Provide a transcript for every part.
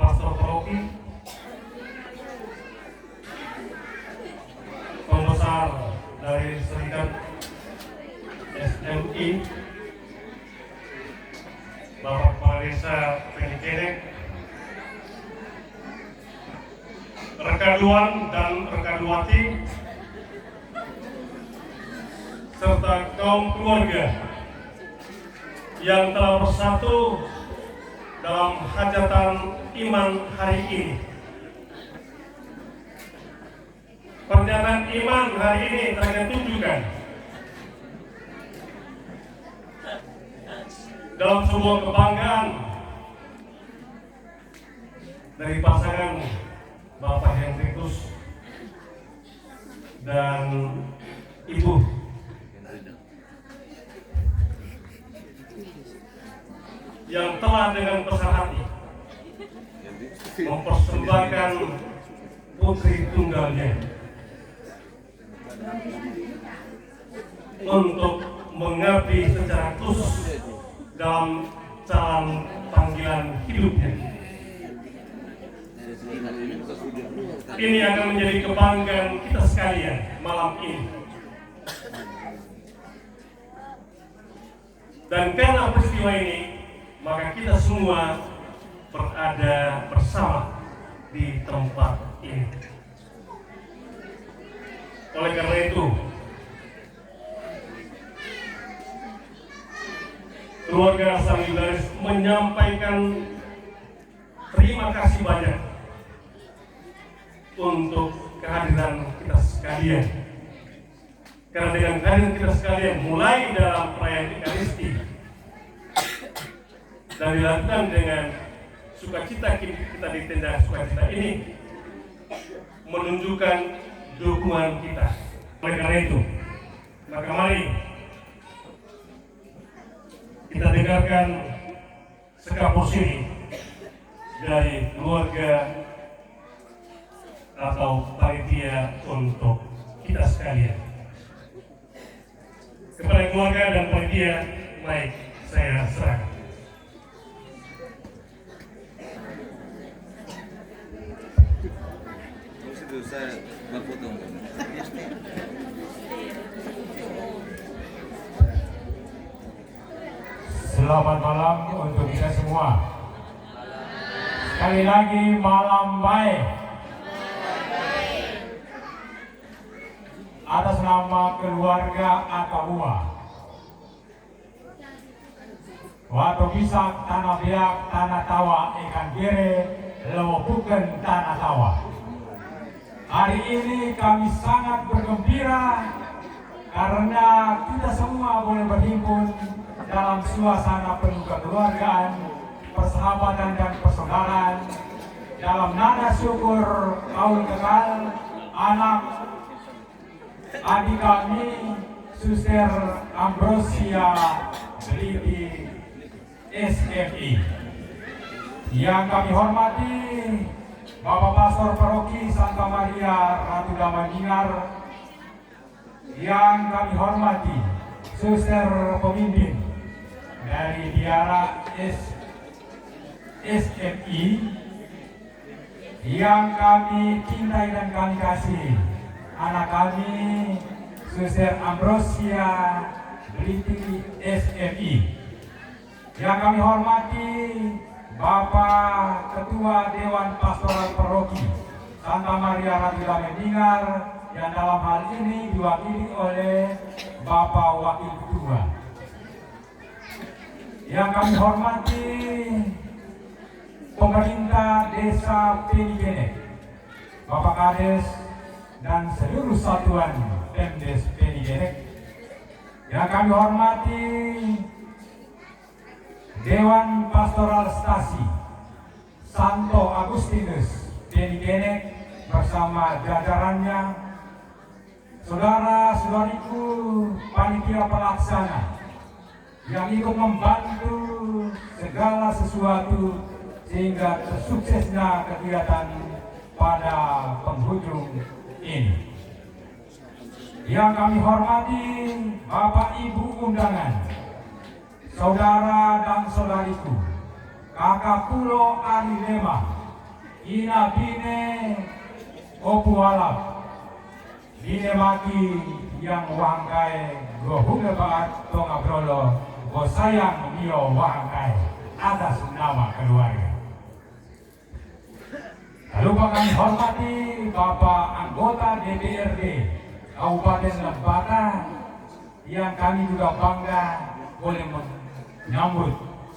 Pastor Paroki, pembesar dari Serikat SMI, Bapak Kepala Desa Penikedek, Rekaduan dan Rekaduati, serta kaum keluarga yang telah bersatu dalam hajatan iman hari ini. Pernyataan iman hari ini telah ditunjukkan dalam sebuah kebanggaan dari pasangan Bapak Hendrikus dan Ibu yang telah dengan besar hati mempersembahkan putri tunggalnya untuk mengabdi secara khusus dalam jalan panggilan hidupnya. Ini akan menjadi kebanggaan kita sekalian malam ini. Dan karena peristiwa ini, maka kita semua berada bersama di tempat ini. Oleh karena itu, keluarga Sangidaris menyampaikan terima kasih banyak untuk kehadiran kita sekalian. Karena dengan kehadiran kita sekalian, mulai dalam perayaan Ekaristi dan dilakukan dengan sukacita kita di tenda sukacita ini, menunjukkan dukungan kita. Oleh karena itu, maka mari kita dengarkan sekapur sini dari keluarga atau panitia untuk kita sekalian. Kepada keluarga dan panitia, baik, saya serahkan. Saya berfoto. Selamat malam untuk kita semua. Sekali lagi malam baik. Atas nama keluarga Ataua, Wato Bisak Tanah Biak Tanah Tawa Ikan Gere Lewopuken Tanah Tawa. Hari ini kami sangat bergembira karena kita semua boleh berhimpun dalam suasana penuh kekeluargaan, persahabatan dan persaudaraan dalam nada syukur kaul kekal anak adik kami Suster Ambrosia Beliti SMI. Yang kami hormati Bapak Pastor Paroki Santa Maria Ratu Damandingar, yang kami hormati Suster pemimpin dari Biara SMI, yang kami cintai dan kami kasih anak kami Suster Ambrosia Beliti SMI, yang kami hormati Bapak Ketua Dewan Pastoral Paroki Santa Maria Ratu Damandingar, yang dalam hal ini diwakili oleh Bapak Wakil Ketua. Yang kami hormati pemerintah Desa Penikedek, Bapak Kades dan seluruh satuan Pemdes Penikedek. Yang kami hormati Dewan Pastoral Stasi Santo Agustinus Penikedek bersama jajarannya, saudara-saudariku panitia pelaksana yang ikut membantu segala sesuatu sehingga tersuksesnya kegiatan pada penghujung ini. Yang kami hormati Bapak Ibu undangan, saudara dan saudariku, Kakak Pulo Arilema, ina bine opualap bine maki yang wangkai gohunga baat tonga brolo go sayang mio wangkai atas nama keluarga. Lalu kami hormati Bapak anggota DPRD Kabupaten Lembata yang kami juga bangga boleh menyambut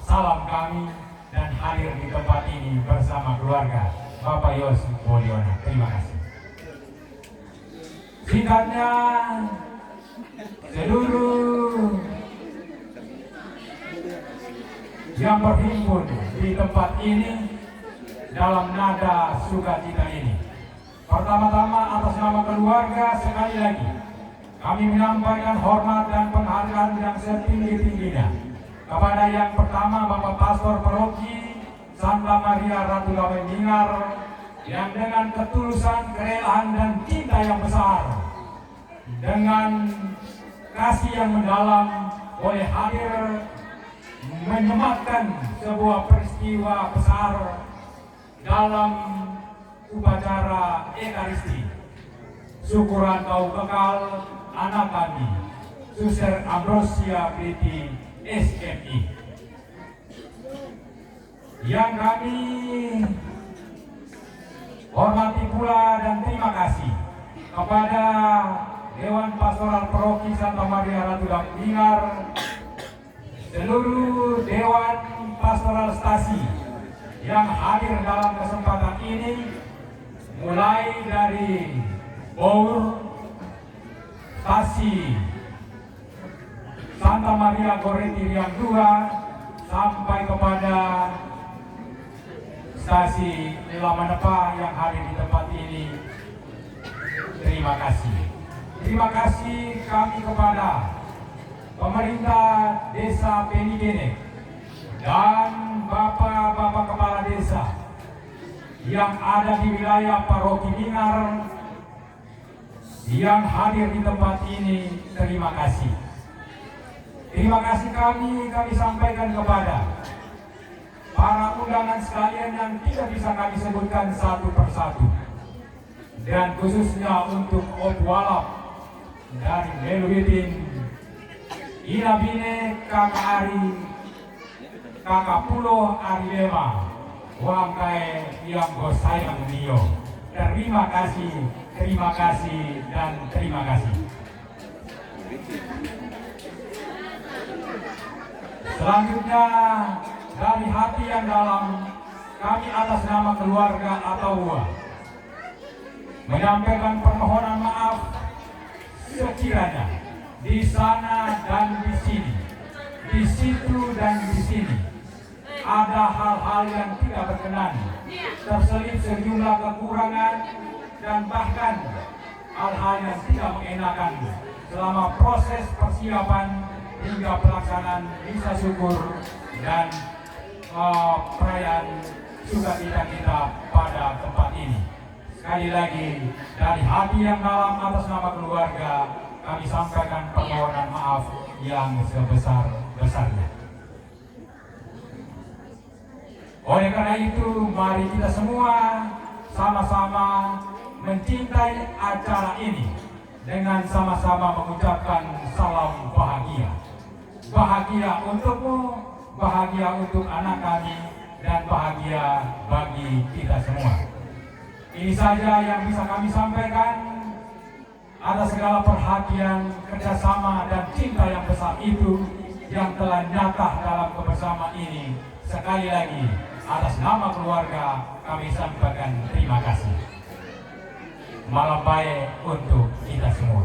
salam kami dan hadir di tempat ini bersama keluarga Bapak Yos Bolyona. Terima kasih. Singkatnya, seluruh yang berhimpun di tempat ini dalam nada sukacita ini. Pertama-tama atas nama keluarga sekali lagi kami menyampaikan hormat dan penghargaan yang setinggi-tingginya kepada yang pertama Bapak Pastor Paroki Santa Maria Ratu Laweningar yang dengan ketulusan, kerelaan dan cinta yang besar dengan kasih yang mendalam boleh hadir menyematkan sebuah peristiwa besar dalam upacara Ekaristi. Syukuran kau bekal anak kami, Suster Ambrosia Kriti SMI. Yang kami hormati pula dan terima kasih kepada Dewan Pastoral Paroki Santa Maria Ratu Laweningar, seluruh Dewan Pastoral Stasi yang hadir dalam kesempatan ini, mulai dari Bour, Stasi Santa Maria Goretti Riang 2 sampai kepada Stasi Lamanepa yang hadir di tempat ini. Terima kasih. Terima kasih kami kepada pemerintah Desa Penigene dan Bapak-Bapak Kepala Desa yang ada di wilayah Paroki Bingar yang hadir di tempat ini. Terima kasih. Terima kasih kami sampaikan kepada para undangan sekalian yang tidak bisa kami sebutkan satu persatu, dan khususnya untuk Opualap dari Meluitin, Ina Bine, Kakak Ari, Kakak Pulo Arilema, Wangkai yang Gosayang Mio. Terima kasih dan terima kasih. Selanjutnya dari hati yang dalam kami atas nama keluarga Atawa menyampaikan permohonan maaf sekiranya di sana dan di sini, di situ dan di sini ada hal-hal yang tidak berkenan, terselip sejumlah kekurangan dan bahkan hal-hal yang tidak mengenakan selama proses persiapan hingga pelaksanaan misa syukur dan perayaan sukacita kita pada tempat ini. Sekali lagi dari hati yang dalam atas nama keluarga kami sampaikan permohonan maaf yang sebesar-besarnya. Oleh karena itu, mari kita semua sama-sama mencintai acara ini dengan sama-sama mengucapkan salam bahagia. Bahagia untukmu, bahagia untuk anak kami, dan bahagia bagi kita semua. Ini saja yang bisa kami sampaikan. Atas segala perhatian, kerjasama, dan cinta yang besar itu yang telah nyata dalam kebersamaan ini. Sekali lagi, atas nama keluarga kami sampaikan terima kasih. Malam baik untuk kita semua.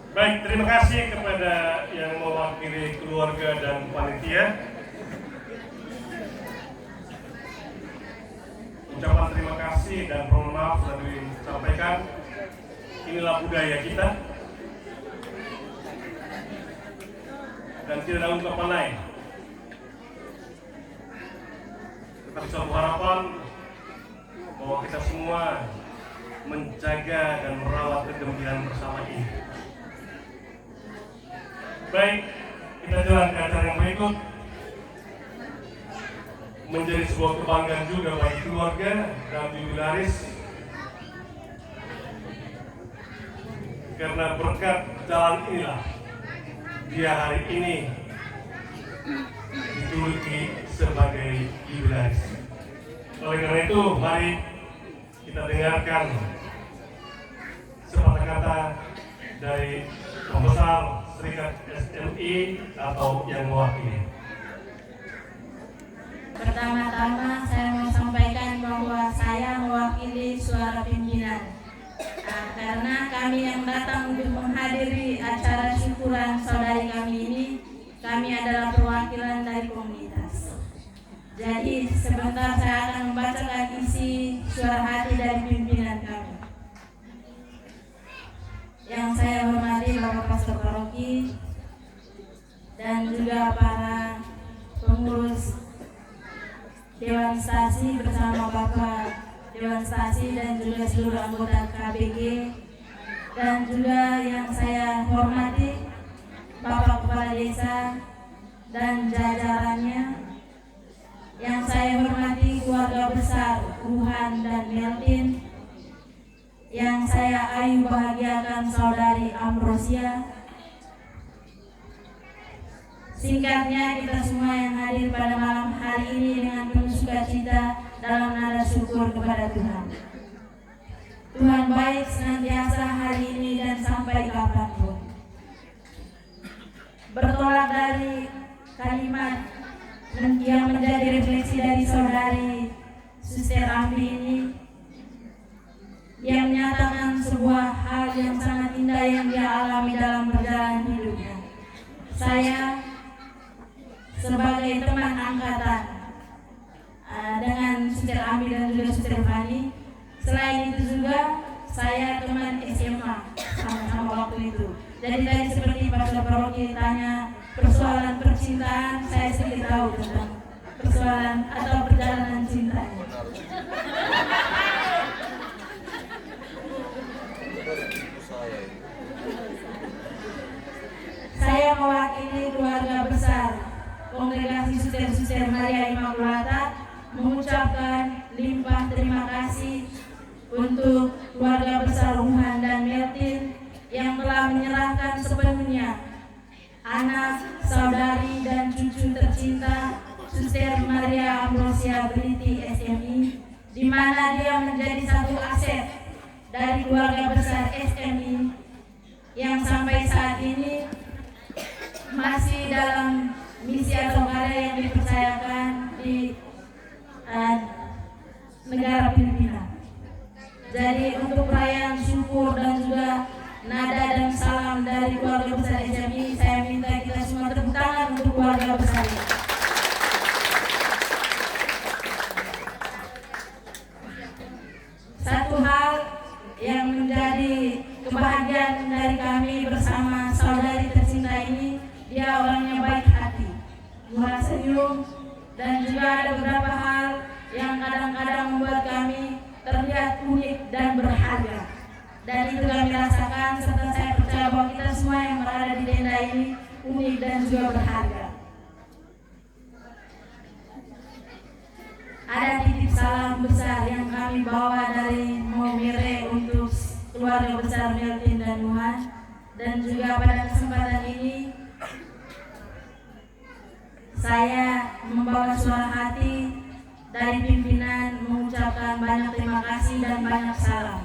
Baik, terima kasih kepada yang mewakili keluarga dan panitia. Ucapan terima kasih dan mohon maaf sudah disampaikan. Inilah budaya kita dan tidak ada ungkapan lain. Tetapi suatu harapan bahwa kita semua menjaga dan merawat kegembiraan bersama ini. Baik, kita jalan ke acara yang berikut. Menjadi sebuah kebanggaan juga bagi keluarga dan jubilaris, karena berkat jalan inilah dia hari ini dijuluki sebagai jubilaris. Oleh karena itu, mari kita dengarkan sepatah kata dari pembesar Serikat SMI atau yang mewakili. Pertama-tama saya mau sampaikan bahwa saya mewakili suara pimpinan. Karena kami yang datang untuk menghadiri acara syukuran saudari kami ini, kami adalah perwakilan dari komunitas. Jadi sebentar saya akan membacakan isi suara hati dari pimpinan kami. Yang saya hormati Bapak Pastor Paroki dan juga para pengurus Dewan Stasi bersama Bapak Dewan Stasi dan juga seluruh anggota KBG, dan juga yang saya hormati Bapak Kepala Desa dan jajarannya, yang saya hormati keluarga besar Wuhan dan Meltin, yang saya ayu bahagiakan saudari Ambrosia. Singkatnya, kita semua yang hadir pada malam hari ini dengan penuh sukacita dalam nada syukur kepada Tuhan. Tuhan baik senantiasa hari ini dan sampai kapanpun. Bertolak dari kalimat yang menjadi refleksi dari saudari Suster Ambi ini, yang menyatakan sebuah hal yang sangat indah yang dia alami dalam perjalanan hidupnya. Saya sebagai teman angkatan dengan Suster Ambi dan juga Suster Fani, selain itu juga saya teman SMA sama-sama waktu itu. Jadi tadi seperti Pastor Paroki tanya persoalan percintaan, saya sedikit tahu tentang persoalan atau perjalanan cintanya. Saya mewakili keluarga besar Kongregasi Suster-Suster Maria Immaculata mengucapkan limpah terima kasih untuk keluarga besar Wuhan dan Meltin yang telah menyerahkan sepenuhnya anak, saudari, dan cucu tercinta Suster Maria Ambrosia Briti SMI, di mana dia menjadi satu aset dari keluarga besar SMI yang sampai saat ini masih dalam misi atau karya yang dipercayakan di negara Filipina. Jadi untuk perayaan syukur dan juga nada dan salam dari keluarga besar SMI, saya minta kita semua tepuk tangan untuk keluarga besar ini. Satu hal yang menjadi kebahagiaan dari kami bersama saudari tercinta ini, dia orangnya baik hati, murah senyum, dan juga ada beberapa hal yang kadang-kadang membuat kami terlihat unik dan berharga. Dan itu kami rasakan, serta saya percaya bahwa kita semua yang berada di tenda ini unik dan juga berharga. Ada titip salam besar yang kami bawa dari Momire untuk keluarga besar Meltin dan Wuhan. Dan juga pada kesempatan ini saya membawa suara hati dari pimpinan mengucapkan banyak terima kasih dan banyak salam.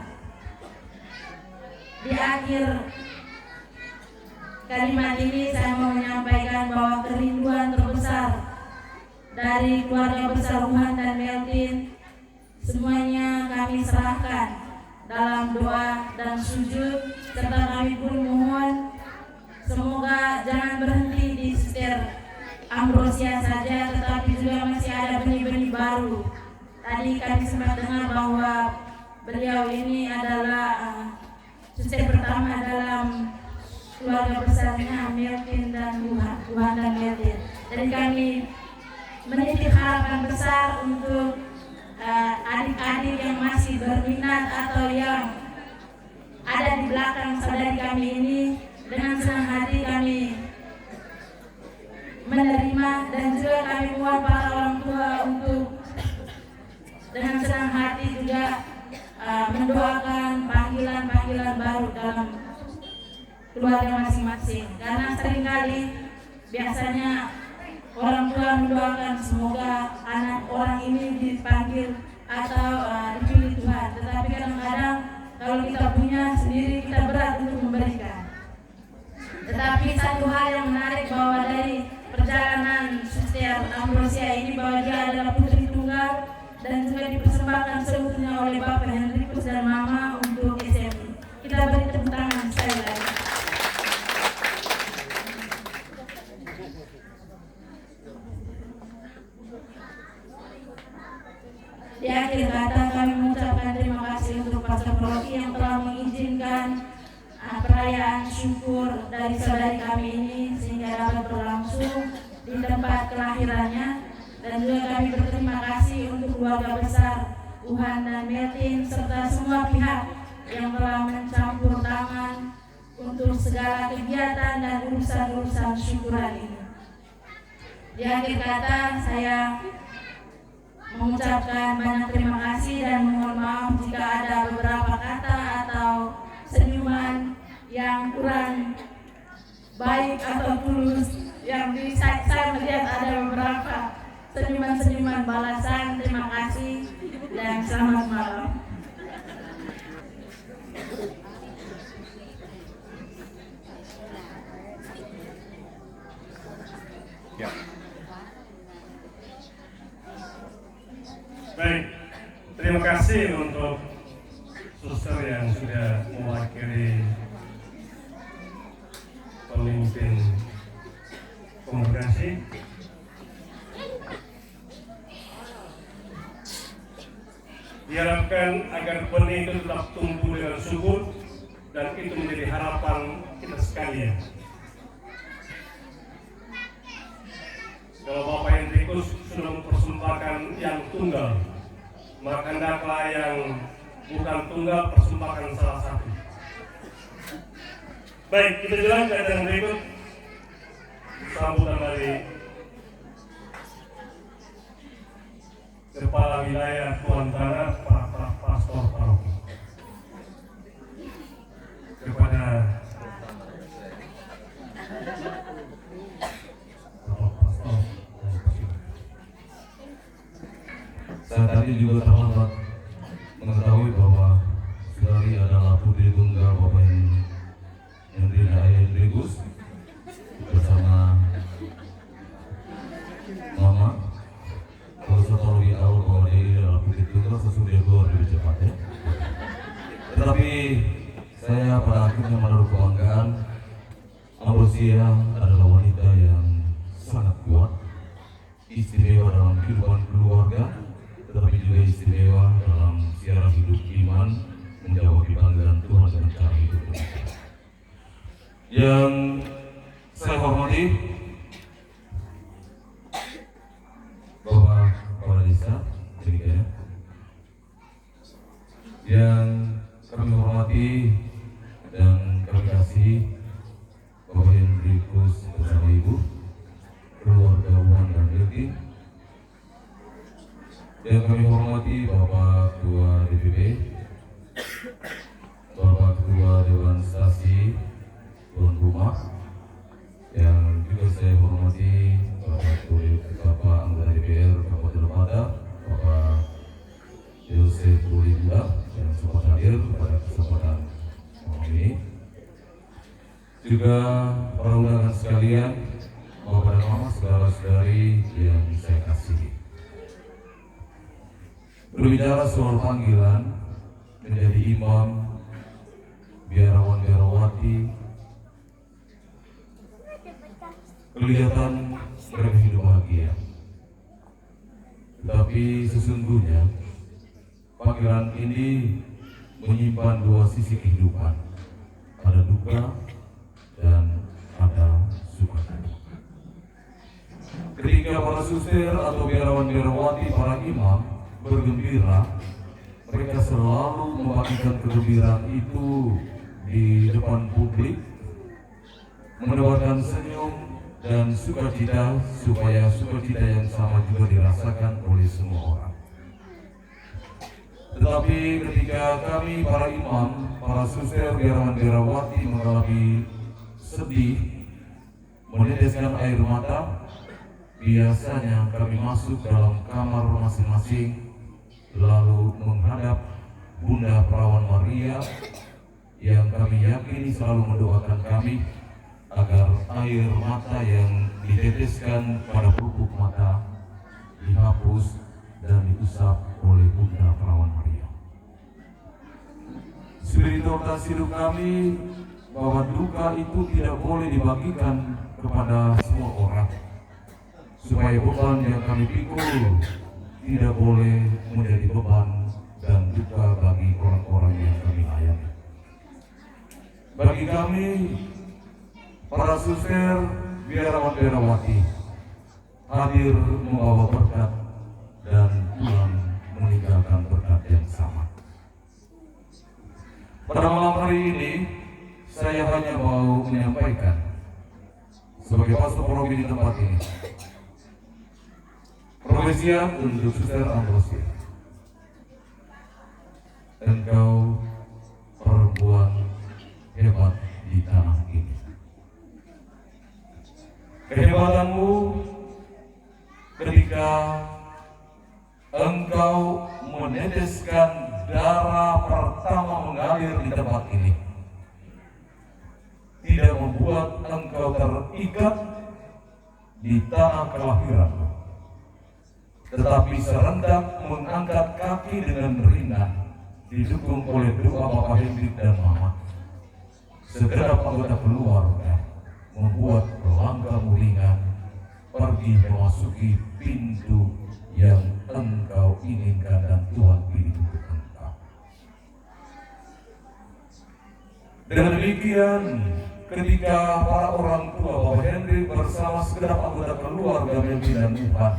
Di akhir kalimat ini saya mau menyampaikan bahwa kerinduan terbesar dari keluarga besar Wuhan dan Meltin semuanya kami serahkan dalam doa dan sujud, serta kami pun mohon semoga jangan berhenti di Suster Ambrosia saja, tetapi juga masih ada benih-benih baru. Tadi kami sempat dengar bahwa beliau ini adalah suster pertama dalam keluarga besarnya Meltin dan Wuhan dan Meltin. Jadi kami menitip harapan besar untuk adik-adik yang masih berminat atau yang ada di belakang saudari kami ini, dengan senang hati kami menerima, dan juga kami mohon para orang tua untuk dengan senang hati juga mendoakan panggilan-panggilan baru dalam keluarga masing-masing, karena seringkali biasanya orang tua mendoakan semoga anak orang ini dipanggil atau dipilih Tuhan, tetapi kadang-kadang kalau kita punya sendiri kita berat untuk memberikan. Tetapi satu hal yang menarik bahwa dari perjalanan Suster Ambrosia ini, bahwa dia adalah putri tunggal dan juga dipersembahkan seutuhnya oleh Bapak Henrikus dan Mama untuk SMI. Kita beri tepuk tangan sekali lagi. Di akhir kata kami mengucapkan terima kasih untuk Pastor Proki yang telah mengizinkan perayaan syukur dari saudari kami ini sehingga dapat berlangsung di tempat kelahirannya, dan juga kami berterima kasih untuk keluarga besar Uhan dan Metin serta semua pihak yang telah mencampur tangan untuk segala kegiatan dan urusan-urusan syukuran ini. Di akhir kata saya mengucapkan banyak terima kasih dan mohon maaf jika ada beberapa kata atau senyuman yang kurang baik atau tulus, yang saya melihat ada beberapa senyuman-senyuman balasan. Terima kasih dan selamat malam. Ya. Baik, terima kasih untuk suster yang sudah mewakili pemimpin kongregasi. Diharapkan agar benih itu tetap tumbuh dengan subur dan itu menjadi harapan kita sekalian. Kalau Bapak Henrikus sudah mempersembahkan yang tunggal, maka hendaklah yang bukan tunggal persembahkan salah satu. Baik, kita jalankan yang berikut sambutan dari Kepala Wilayah Tuan Tanah, Pak Pastor Paroki. Kepada saya tadi juga terlambat mengetahui bahwa saudari adalah putri tunggal Bapak Henrikus bersama Mama. Kalau saya tahu di awal bahwa dia adalah putri tunggal, sesudah keluar lebih cepat ya. Tetapi saya pada akhirnya menaruh kebanggaan, Ambrosia adalah wanita yang sangat kuat, istimewa dalam kehidupan keluarga, tetapi juga istimewa dalam siaran hidup iman, menjawab panggilan Tuhan dengan cara hidup demikian. Yang saya hormati Bapak Kepala Desa, demikian. Yang kami hormati dan kami kasih Bapak Henrikus bersama Ibu, keluarga Uhan dan Melty. Yang kami hormati Bapak Ketua DPP, Bapak Ketua Dewan Stasi Tuan Rumah, yang juga saya hormati Bapak Anggota DPR Kabupaten Pada, Bapak Yosef Bulinda yang sempat hadir pada kesempatan ini. Juga para undangan sekalian, Bapak dan Mama, saudara-saudari yang saya kasihi. Berbicara soal panggilan menjadi imam, biarawan-biarawati, kelihatan mereka hidup bahagia. Tetapi sesungguhnya panggilan ini menyimpan dua sisi kehidupan, ada duka dan ada suka. Ketika para suster atau biarawan-biarawati, para imam bergembira, mereka selalu membagikan kegembiraan itu di depan publik, menebarkan senyum dan sukacita supaya sukacita yang sama juga dirasakan oleh semua orang. Tetapi ketika kami para imam, para suster, biarawan biarawati mengalami sedih, meneteskan air mata, biasanya kami masuk dalam kamar masing-masing lalu menghadap Bunda Perawan Maria yang kami yakini selalu mendoakan kami agar air mata yang diteteskan pada pupuk mata dihapus dan diusap oleh Bunda Perawan Maria. Spiritualitas hidup kami bahwa duka itu tidak boleh dibagikan kepada semua orang, supaya beban yang kami pikul tidak boleh menjadi beban dan duka bagi orang-orang yang kami layani. Bagi kami, para suster, biarawan biarawati, hadir membawa berkat dan pulang meninggalkan berkat yang sama. Pada malam hari ini, saya hanya mau menyampaikan sebagai pastor paroki di tempat ini, Profesia untuk Suster Ambrosia. Engkau perempuan hebat di tanah ini. Kehebatanmu ketika engkau meneteskan darah pertama mengalir di tempat ini, tidak membuat engkau terikat di tanah kelahiranmu, tetapi serentak mengangkat kaki dengan ringan, didukung oleh doa Bapak Hendrik dan Mama. Segenap anggota keluarga membuat langkahmu ringan, pergi memasuki pintu yang engkau inginkan dan Tuhan pilih untuk engkau. Dengan demikian, ketika para orang tua Bapak Hendrik bersama segenap anggota keluarga pimpinan Tuhan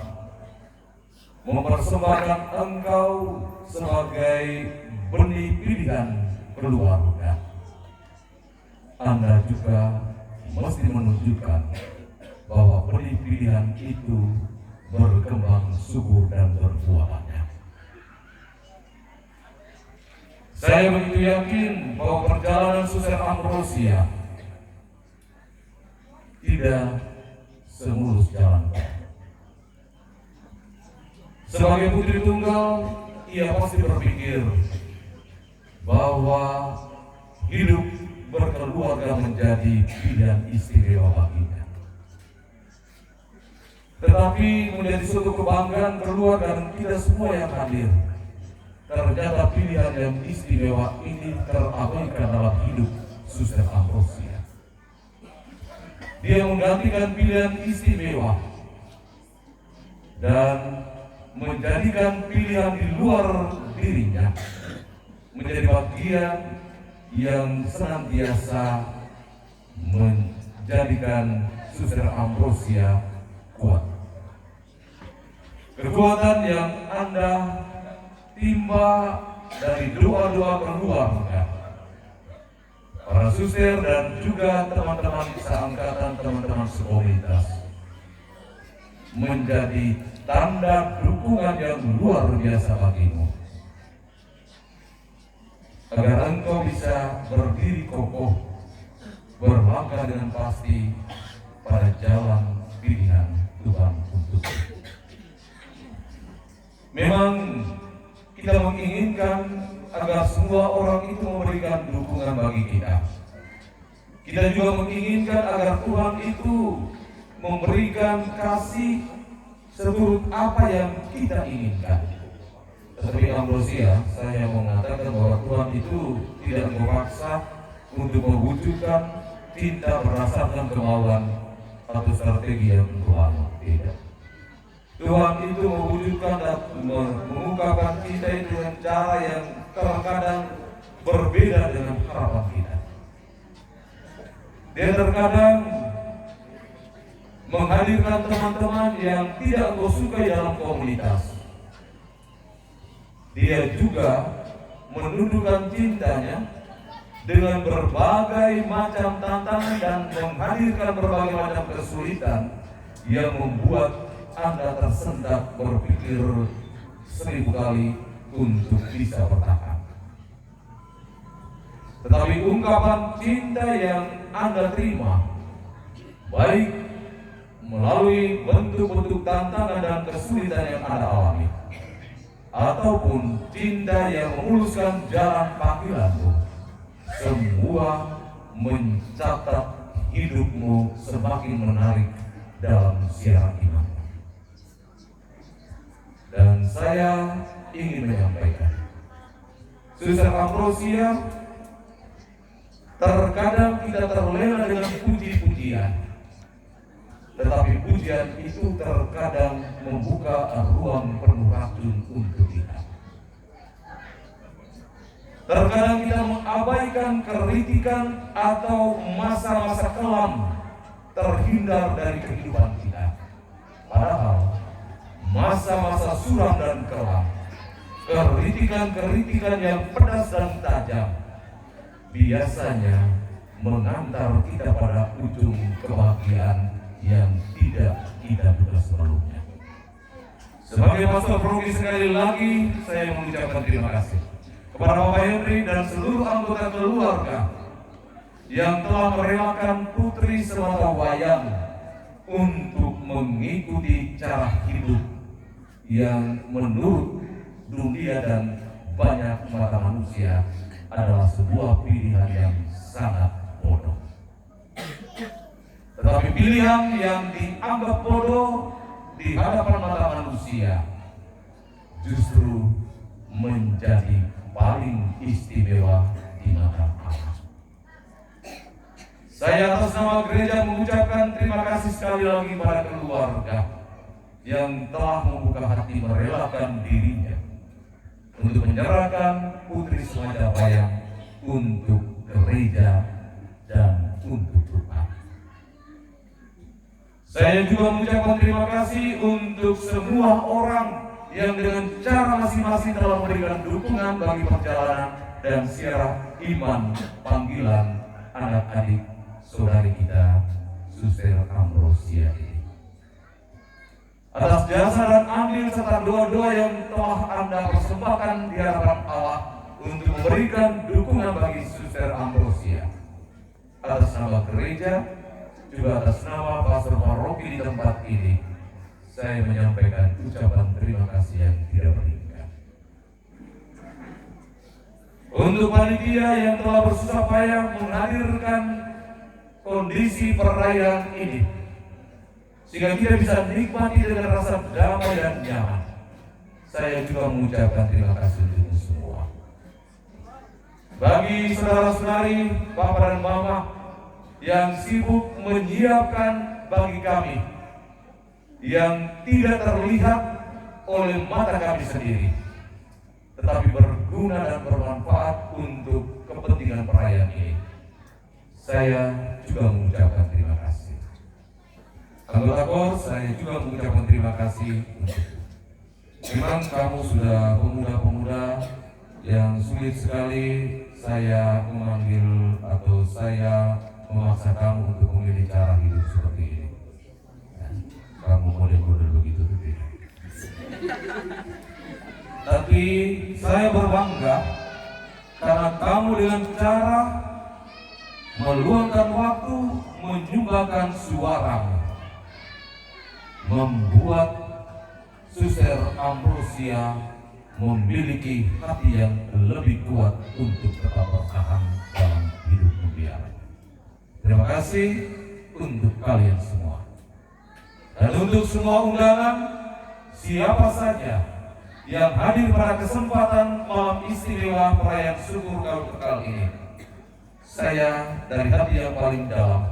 mempersembahkan engkau sebagai benih pilihan keluarga, Anda juga mesti menunjukkan bahwa benih pilihan itu berkembang subur dan berbuah banyak. Saya begitu yakin bahwa perjalanan Suster Ambrosia tidak semulus jalan. Sebagai putri tunggal, ia pasti berpikir bahwa hidup berkeluarga menjadi pilihan istimewa baginya. Tetapi menjadi suatu kebanggaan keluarga dan tidak semua yang hadir. Ternyata pilihan yang istimewa ini terabaikan dalam hidup Suster Ambrosia. Dia menggantikan pilihan istimewa dan menjadikan pilihan di luar dirinya menjadi bagian yang senantiasa menjadikan Suster Ambrosia kuat. Kekuatan yang Anda timba dari doa-doa keluarga, para suster dan juga teman-teman seangkatan, teman-teman sekomunitas, menjadi tanda dukungan yang luar biasa bagimu, agar engkau bisa berdiri kokoh, berlangkah dengan pasti pada jalan pilihan Tuhan untukmu. Memang kita menginginkan agar semua orang itu memberikan dukungan bagi kita. Kita juga menginginkan agar Tuhan itu memberikan kasih seturut apa yang kita inginkan. Tetapi Ambrosia, saya mengatakan bahwa Tuhan itu tidak memaksa untuk mewujudkan cinta berdasarkan kemauan atau strategi yang berlalu. Tidak. Tuhan itu mewujudkan dan mengungkapkan cinta itu dengan cara yang terkadang berbeda dengan harapan kita. Dia terkadang menghadirkan teman-teman yang tidak engkau sukai dalam komunitas, dia juga menunjukkan cintanya dengan berbagai macam tantangan dan menghadirkan berbagai macam kesulitan yang membuat Anda tersendat berpikir 1000 kali untuk bisa bertahan. Tetapi ungkapan cinta yang Anda terima, baik melalui bentuk-bentuk tantangan dan kesulitan yang Anda alami, ataupun cinta yang memuluskan jalan panggilanmu, semua mencatat hidupmu semakin menarik dalam siaran iman. Dan saya ingin menyampaikan, Suster Ambrosia, terkadang kita terlena dengan puji-pujian, tetapi pujian itu terkadang membuka ruang penuh racun untuk kita. Terkadang kita mengabaikan kritikan atau masa-masa kelam terhindar dari kehidupan kita. Padahal masa-masa suram dan kelam, kritikan-kritikan yang pedas dan tajam, biasanya mengantar kita pada ujung kebahagiaan yang tidak kita duga sebelumnya. Sebagai pastor Progi, sekali lagi saya mengucapkan terima kasih kepada Bapak Henry dan seluruh anggota keluarga yang telah merelakan Putri Sematawayang untuk mengikuti cara hidup yang menurut dunia dan banyak mata manusia adalah sebuah pilihan yang sangat bodoh. Tetapi pilihan yang dianggap bodoh di hadapan mata manusia justru menjadi paling istimewa di mata Allah. Saya atas nama gereja mengucapkan terima kasih sekali lagi pada keluarga yang telah membuka hati merelakan dirinya untuk menyerahkan Putri Sematawayang untuk gereja dan untuk doa. Saya juga mengucapkan terima kasih untuk semua orang yang dengan cara masing-masing telah memberikan dukungan bagi perjalanan dan siaran iman panggilan anak-adik saudari kita Suster Ambrosia ini. Atas jasa dan andil serta doa-doa yang telah Anda persembahkan di hadapan Allah untuk memberikan dukungan bagi Suster Ambrosia, atas nama gereja juga atas nama pastor paroki di tempat ini, saya menyampaikan ucapan terima kasih yang tidak berhingga. Untuk panitia yang telah bersusah payah menghadirkan kondisi perayaan ini, sehingga kita bisa menikmati dengan rasa damai dan nyaman, saya juga mengucapkan terima kasih untuk semua. Bagi saudara-saudari, bapak dan mama yang sibuk menyiapkan bagi kami, yang tidak terlihat oleh mata kami sendiri, tetapi berguna dan bermanfaat untuk kepentingan perayaan ini, saya juga mengucapkan terima kasih. Anggota KOR, saya juga mengucapkan terima kasih. Memang kamu sudah pemuda-pemuda yang sulit sekali saya memanggil atau saya memaksa kamu untuk memilih cara hidup seperti ini. Kamu model-model begitu tidak. Tapi saya berbangga karena kamu dengan cara meluangkan waktu, menyumbangkan suaramu, membuat Suster Ambrosia memiliki hati yang lebih kuat untuk tetap bertahan dalam hidup membiara. Terima kasih untuk kalian semua. Dan untuk semua undangan, siapa saja yang hadir pada kesempatan malam istimewa perayaan syukur Gaul Kekal ini, saya dari hati yang paling dalam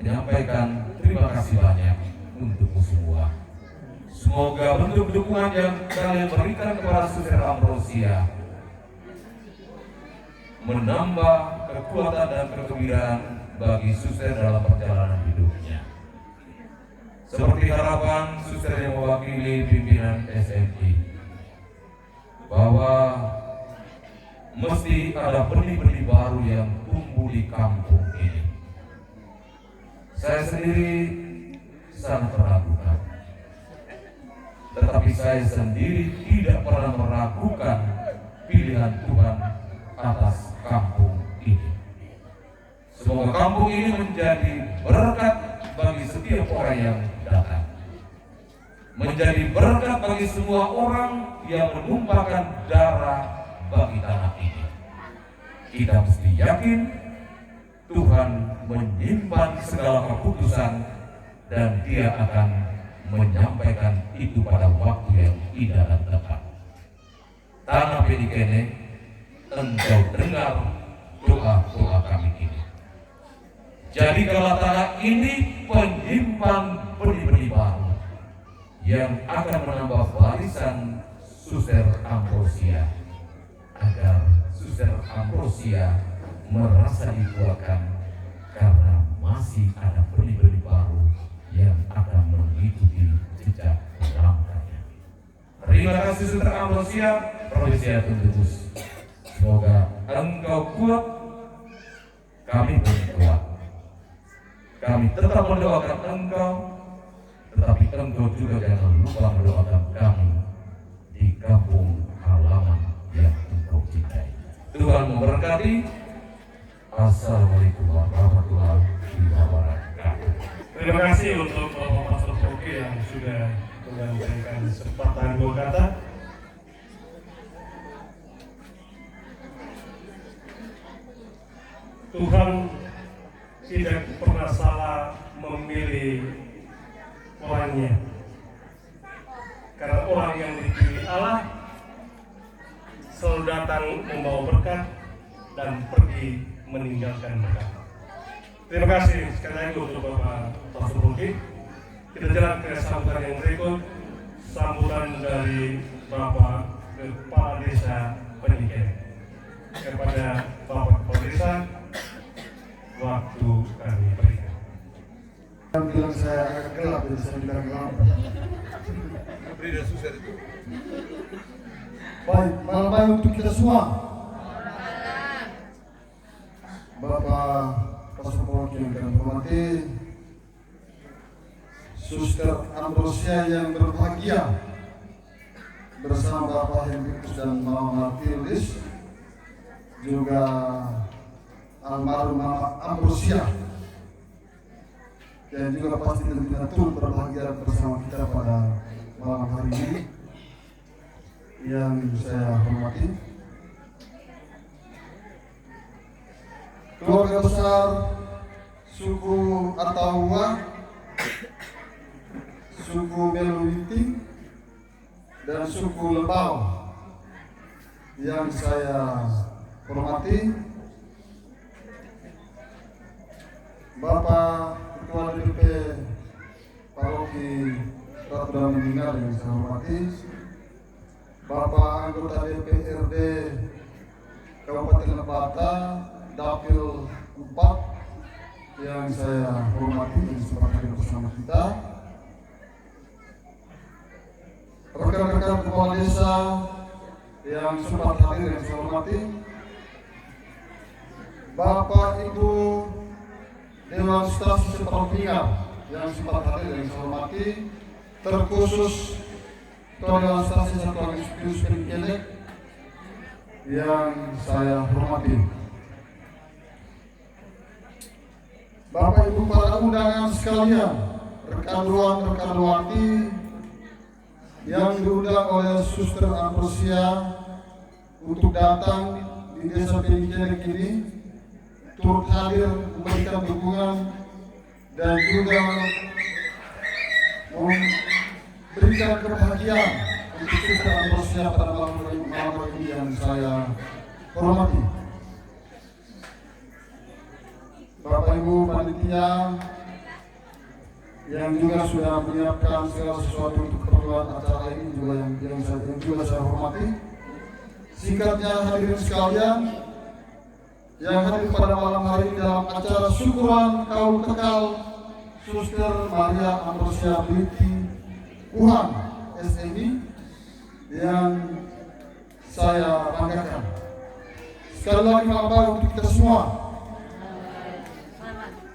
menyampaikan terima kasih banyak untukmu semua. Semoga bentuk dukungan yang kalian berikan kepada Suster Ambrosia menambah kekuatan dan kegembiraan bagi Suster dalam perjalanan hidupnya. Seperti harapan Suster yang mewakili pimpinan SMI, bahwa mesti ada benih-benih baru yang tumbuh di kampung ini. Saya sendiri sangat meragukan, tetapi saya sendiri tidak pernah meragukan pilihan Tuhan atas kampung ini. Semoga kampung ini menjadi berkat bagi setiap orang yang datang, menjadi berkat bagi semua orang yang menumpahkan darah bagi tanah ini. Kita mesti yakin Tuhan menyimpan segala keputusan dan Dia akan menyampaikan itu pada waktu yang indah dan tepat. Tanah Pedikene, Engkau dengar doa-doa kami ini. Jadikanlah tanah ini penyimpan benih-benih baru yang akan menambah barisan Suster Ambrosia, agar Suster Ambrosia merasa dikuatkan karena masih ada benih-benih baru yang akan mengikuti jejak langkahnya. Terima kasih Suster Ambrosia, Provinsi Tundus. Semoga Engkau kuat, kami pun kuat. Kami tetap mendoakan Engkau, tetapi Engkau juga jangan lupa mendoakan kami di kampung halaman yang Engkau cintai. Tuhan memberkati. Assalamualaikum warahmatullahi wabarakatuh. Terima kasih untuk Bapak Pastor Foki yang sudah menyampaikan sepatah dua kata. Tuhan tidak pernah salah memilih orangnya, karena orang yang dipilih Allah selalu datang membawa berkat dan pergi meninggalkan berkat. Terima kasih sekali lagi untuk Bapak Pastor Foki. Kita jalan ke sambutan yang berikut, sambutan dari Bapak Kepala Desa Pedikene. Kepada Bapak Kepala Desa, waktu kami berikan. Yang bilang saya agak gelap, jadi saya bilang gelap. Beri dan susah itu. Baik, malam baik untuk kita semua. Bapak Pastor Foki yang kami hormati, Suster Ambrosia yang berbahagia bersama Bapak Hendrikus dan Mama Martilis, juga almarhum Mama Ambrosia, dan juga pasti tentu berbahagia bersama kita pada malam hari ini. Yang saya hormati keluarga besar suku Atawa, suku Meluwiti, dan suku Lebau yang saya hormati, Bapak Ketua DP Paroki Ratu Damininggar yang saya hormati, Bapak anggota DPRD Kabupaten Lebata Dapil 4 yang saya hormati yang sempat hadir bersama kita, rekan-rekan kepala desa yang sempat hadir yang saya hormati, Bapak Ibu Dewan Staf Seperpingar yang sempat hadir yang saya hormati, terkhusus Ketua Dewan Staf Satuan Institusi Pedikene yang saya hormati, Bapak Ibu para undangan sekalian, rekan ruang, rekan ruanti yang diundang oleh Suster Ambrosia untuk datang di Desa Pedikene ini, turut hadir memberikan dukungan dan juga memberikan kebahagiaan untuk Suster Ambrosia pada malam ini yang saya hormati. Bapak Ibu panitia yang juga sudah menyiapkan segala sesuatu untuk keperluan acara ini juga yang juga saya hormati. Singkatnya hadirin sekalian yang hadir pada malam hari ini dalam acara syukuran kaum Tekal Suster Maria Ambrosia Binti Uhan SMI yang saya banggakan. Sekali lagi malam baru untuk kita semua.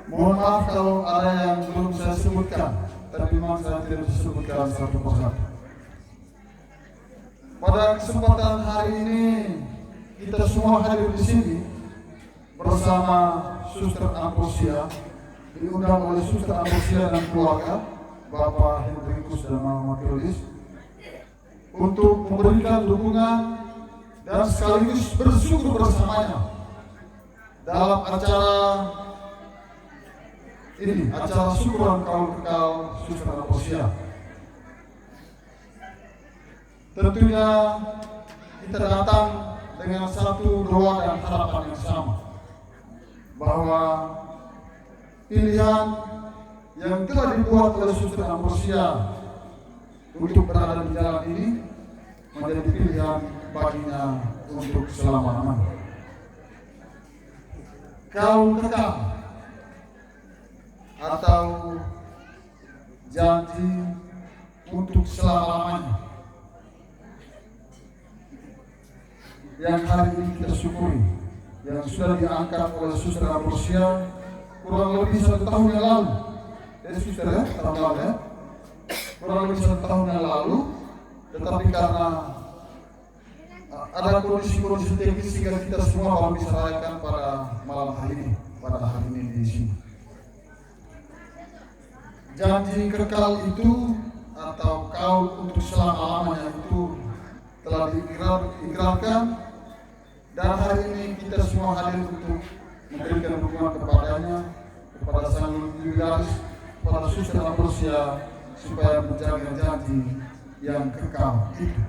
Mohon maaf kalau ada yang belum saya sebutkan, tapi memang saya tidak bisa sebutkan satu persatu. Pada kesempatan hari ini kita semua hadir di sini bersama Suster Ambrosia, diundang oleh Suster Ambrosia dan keluarga, Bapak Hendrikus dan Mama Matriolis, untuk memberikan dukungan dan sekaligus bersyukur bersamanya dalam acara ini, acara syukuran kaul kekal Suster Ambrosia. Tentunya kita datang dengan satu doa dan harapan yang sama, bahwa pilihan yang telah dibuat oleh Suster Ambrosia untuk berada di jalan ini menjadi pilihan baginya untuk selama-lamanya. Kaul kekal atau janji untuk selama-lamanya yang hari ini kita syukuri, yang sudah diangkat oleh Suster Ambrosia kurang lebih 1 tahun yang lalu. Suster ya, tahun lalu ya, kurang lebih 1 tahun yang lalu. Tetapi karena ada kondisi-kondisi teknis sehingga kita semua baru bisa rayakan pada malam hari ini, pada hari ini di sini. Janji kekal itu atau kaul untuk selama-lamanya itu telah diikrarkan, dan hari ini kita semua hadir untuk memberikan dukungan kepadanya, kepada sang legaris, kepada Suster Ambrosia, supaya menjaga janji yang kekal itu,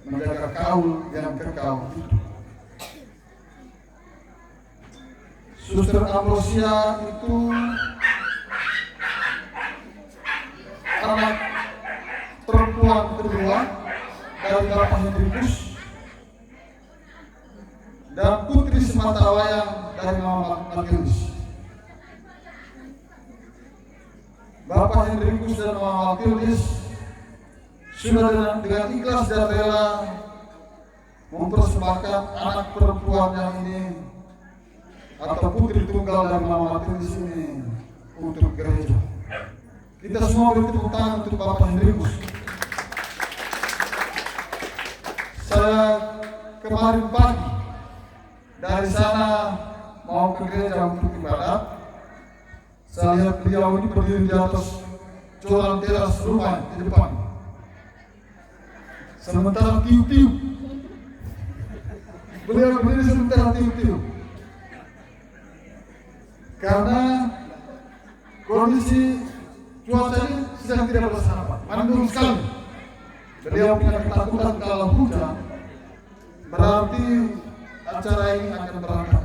menjaga kaul yang kekal itu. Suster Ambrosia itu anak perempuan kedua dari Bapak Hendrikus dan putri sematawayang dari Mama Matriolis. Bapak Hendrikus dan Mama Matriolis sudah dengan ikhlas dan rela mempersembahkan anak perempuannya ini atau putri tunggal dari Mama Matriolis ini untuk gereja. Kita semua beri tepuk tangan untuk Bapak Hendrikus. Saya kemarin pagi dari sana mau ke gereja untuk ibadat. Saya lihat beliau ini berdiri di atas coran teras rumah di depan, sementara tiup-tiup. Beliau berdiri sementara tiup-tiup karena kondisi cuaca ini sedang tidak bersahabat, mendung sekali. Beliau punya ketakutan kalau hujan berarti acara ini akan berantakan.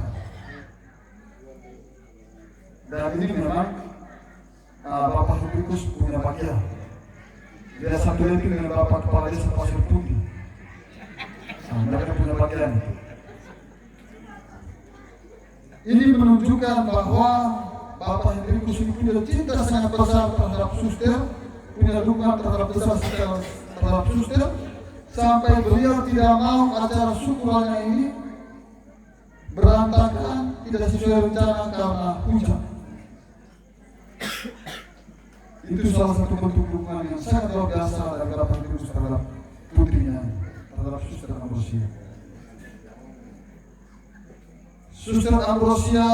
Dan ini memang Bapak Hendrikus punya bagian. Dia satu lagi dengan Bapak Kepala Desa Pasir Putih. Mereka punya bagian itu. Ini menunjukkan bahwa Bapak Hendrikus ini punya cinta sangat besar terhadap suster, punya dukungan terhadap besar terhadap suster, sampai beliau tidak mau acara syukurannya ini berantakan, tidak sesuai rencana karena hujan. Itu salah satu bentuk dukungan yang sangat luar biasa dari Bapak Hendrikus terhadap putrinya, terhadap Suster Ambrosia. Suster Ambrosia,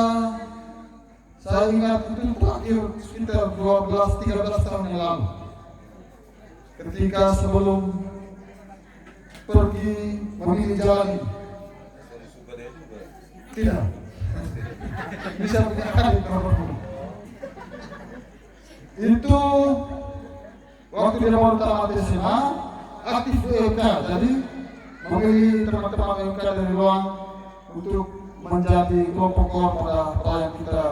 saya ingat itu terakhir sekitar 12-13 tahun yang lalu, ketika sebelum pergi memilih jalan ini. Tidak bisa punya adik nomor. Itu waktu dia baru tamat SMA, aktif UMK, jadi memilih teman-teman UMK dari luar untuk menjadi kelompok pada perayaan kita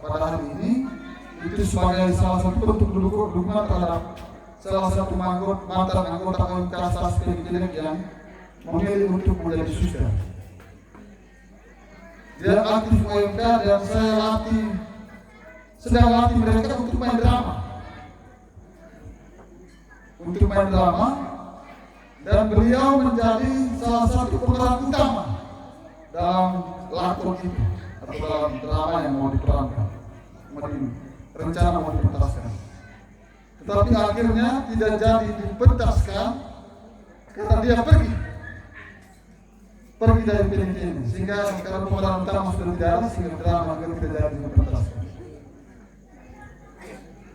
pada hari ini. Itu sebagai salah satu bentuk dukungan terhadap salah satu mantan anggota UMK Saspi Jelek yang memilih untuk menjadi suster. Dia aktif UMK dan saya sedang latih mereka untuk main drama. dan beliau menjadi salah satu pemeran utama dalam lakon itu atau dalam drama yang mau diperankan, rencana mau dipentaskan. Tetapi akhirnya tidak jadi dipentaskan karena dia pergi dari film ini, sehingga sekarang pemeran utama sudah tidak ada, sehingga drama akhirnya tidak jadi dipentaskan.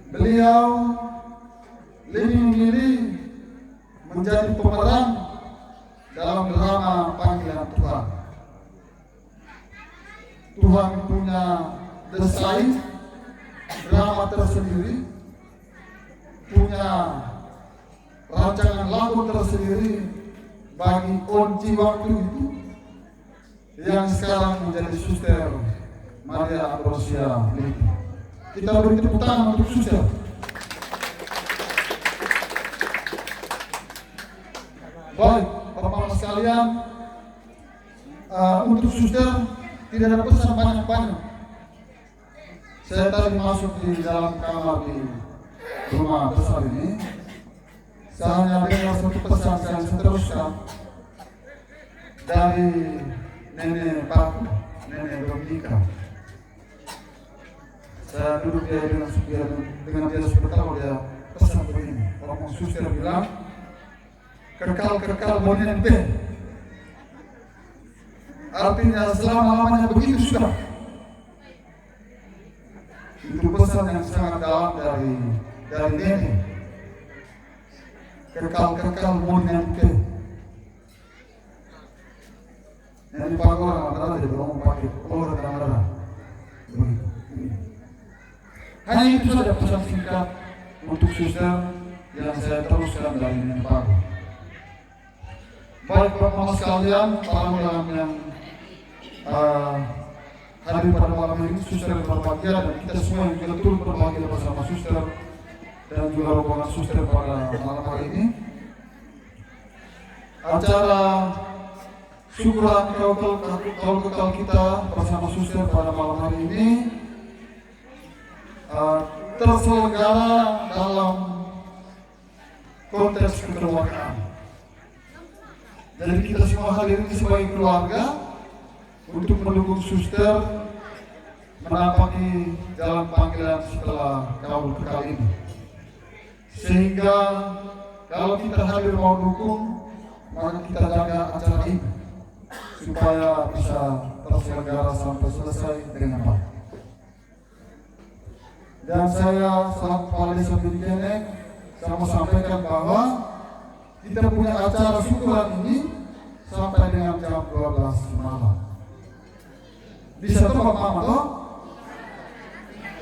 Beliau lebih memilih menjadi pemeran dalam drama Panggilan Tuhan. Tuhan punya desain drama tersendiri, punya rancangan lagu tersendiri bagi kunci waktu itu yang sekarang menjadi Suster Maria Ambrosia Liti. Kita beri tepuk tangan untuk Suster. Baik, Bapak-Bapak sekalian, untuk Suster tidak ada pesan banyak-banyak. Saya tadi masuk di dalam kamar di rumah besar ini, saya hanya dengar satu pesan yang saya teruskan dari Nenek Paku, Nenek Dominika. Saya duduk dengan dia sebentar, dia pesan begini. Kalau Suster bilang, kekal monempe. Artinya selama-lamanya begitu sudah. Itu pesan yang sangat dalam dari Nenek. Kekal monempe. Nenek Paku orang dia beromong pakai orang darah. Begitu. Hanya itu saja pesan singkat untuk Suster yang saya teruskan dari Nenek Paku. Baik Bapak-Bapak sekalian, para ulama yang hadir pada malam ini, Suster berbahagia dan kita semua yang juga turut berbahagia bersama Suster dan juga rombongan Suster pada malam hari ini. Acara syukuran kekal kita bersama Suster pada malam hari ini terselenggara dalam konteks kekeluargaan. Jadi kita semua hadir ini sebagai keluarga untuk mendukung Suster menapaki jalan panggilan setelah kaul kali ini. Sehingga kalau kita hadir mau dukung, maka kita jaga acara ini supaya bisa terselenggara sampai selesai dengan baik. Dan saya selaku Kepala Desa Bidikeneng, saya mau sampaikan bahwa kita punya acara syukuran ini sampai dengan jam 12 malam. Bisa tebak Mama toh?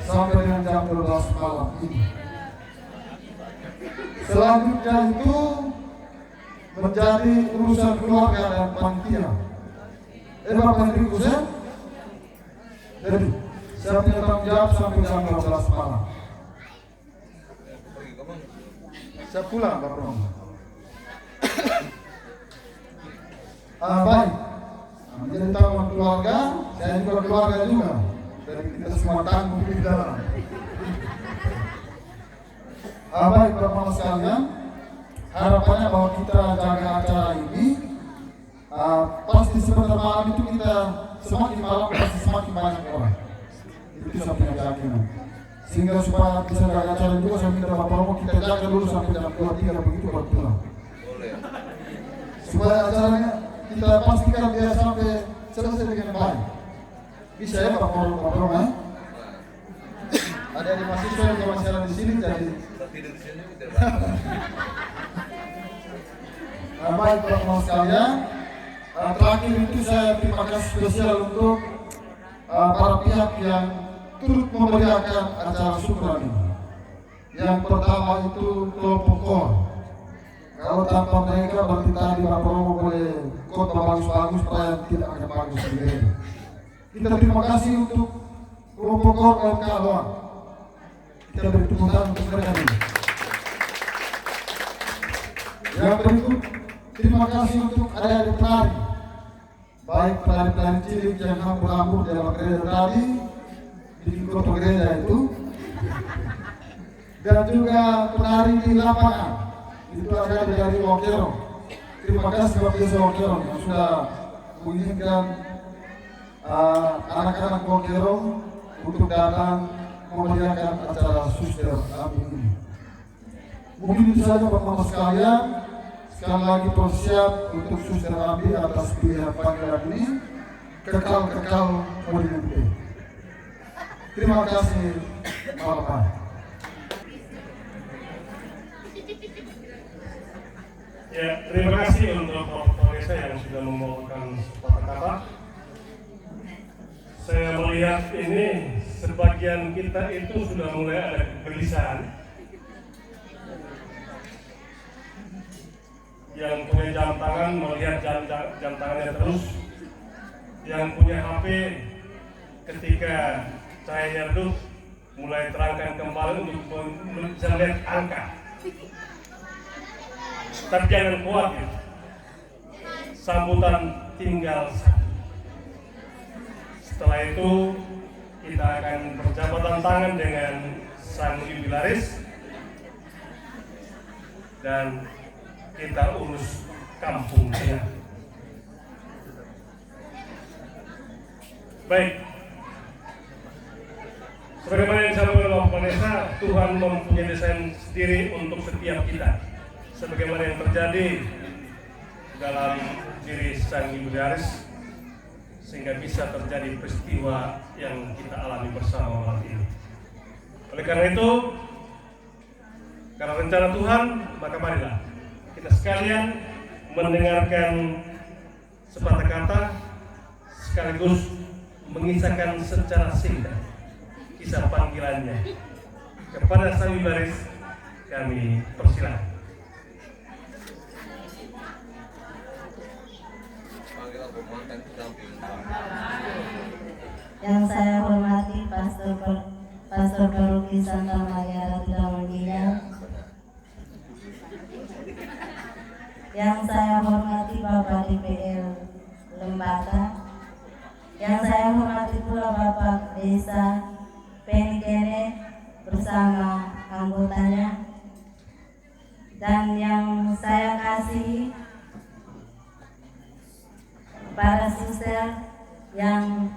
Sampai dengan jam 12 malam ini. Selanjutnya itu menjadi urusan keluarga dan panitia. Bapak Hendrikus ya? Jadi saya punya tanggung jawab sampai jam 12 malam. Saya pulang Bapak. Baik, menjadi tanggungan keluarga, saya juga keluarga juga. Jadi kita semua tanggung di dalam. Baik Bapak sekalian, harapannya bahwa kita jaga acara ini, pasti sebentar malam itu kita semakin malam pasti semakin banyak orang. Itu saya punya keyakinan. Sehingga supaya bisa jaga acara juga, saya minta Bapak Romo kita jaga dulu sampai jam 2-3 begitu baru pulang. Supaya acaranya kita pastikan dia sampai selesai dengan baik. Bisa ya Bapak Romo ya? Ada di mahasiswa yang masih ada di sini jadi. Baik Bapak sekalian, terakhir itu saya terima kasih spesial untuk para pihak yang turut memeriahkan acara syukuran ini. Yang pertama itu kelompok KOR. Kalau tanpa mereka berarti tadi Bapak Romo boleh khotbah bagus-bagus, perayaan tidak akan bagus sendiri. Kita terima kasih untuk kelompok KOR LK doang. Kita beri tepuk tangan untuk mereka ini. Yang berikut, terima kasih untuk adik-adik penari, baik penari-penari cilik yang hambur-hambur di dalam gereja tadi, di kota gereja itu, dan juga penari di lapangan, itu ada dari Wokero, terima kasih kepada Sokero yang sudah mengizinkan anak-anak Kokero untuk datang memeriahkan acara Suster Ambi ini. Mungkin itu saja Bapak-Bapak sekalian. Sekali lagi persiap untuk Suster Ambi atas pilihan panggilan ini. Kekal mau diikuti. Terima kasih Bapak. Ya, terima kasih untuk Bapak Desa yang sudah membawakan sepatah kata. Saya melihat ini sebagian kita itu sudah mulai ada kegelisahan. Yang punya jam tangan melihat jam tangannya terus. Yang punya HP ketika cahayanya redup mulai terangkan kembali untuk bisa melihat angka. Tapi jangan khawatir, sambutan tinggal satu. Setelah itu kita akan berjabatan tangan dengan sang jubilaris dan kita urus kampungnya. Baik, sebagaimana yang disampaikan oleh Bapak Desa, Tuhan mempunyai desain sendiri untuk setiap kita. Sebagaimana yang terjadi dalam diri sang jubilaris, sehingga bisa terjadi peristiwa yang kita alami bersama malam ini. Oleh karena itu, karena rencana Tuhan, maka marilah kita sekalian mendengarkan sepatah kata sekaligus mengisahkan secara singkat kisah panggilannya. Kepada sang jubilaris kami persilakan. Panggilan pendamping. Yang saya hormati Pastor Paroki Santa Maria Ratu Damanginjal. Yang saya hormati Bapak DPL Lembata. Yang saya hormati pula Bapak Desa Penikene bersama anggotanya. Dan yang saya kasihi para suster yang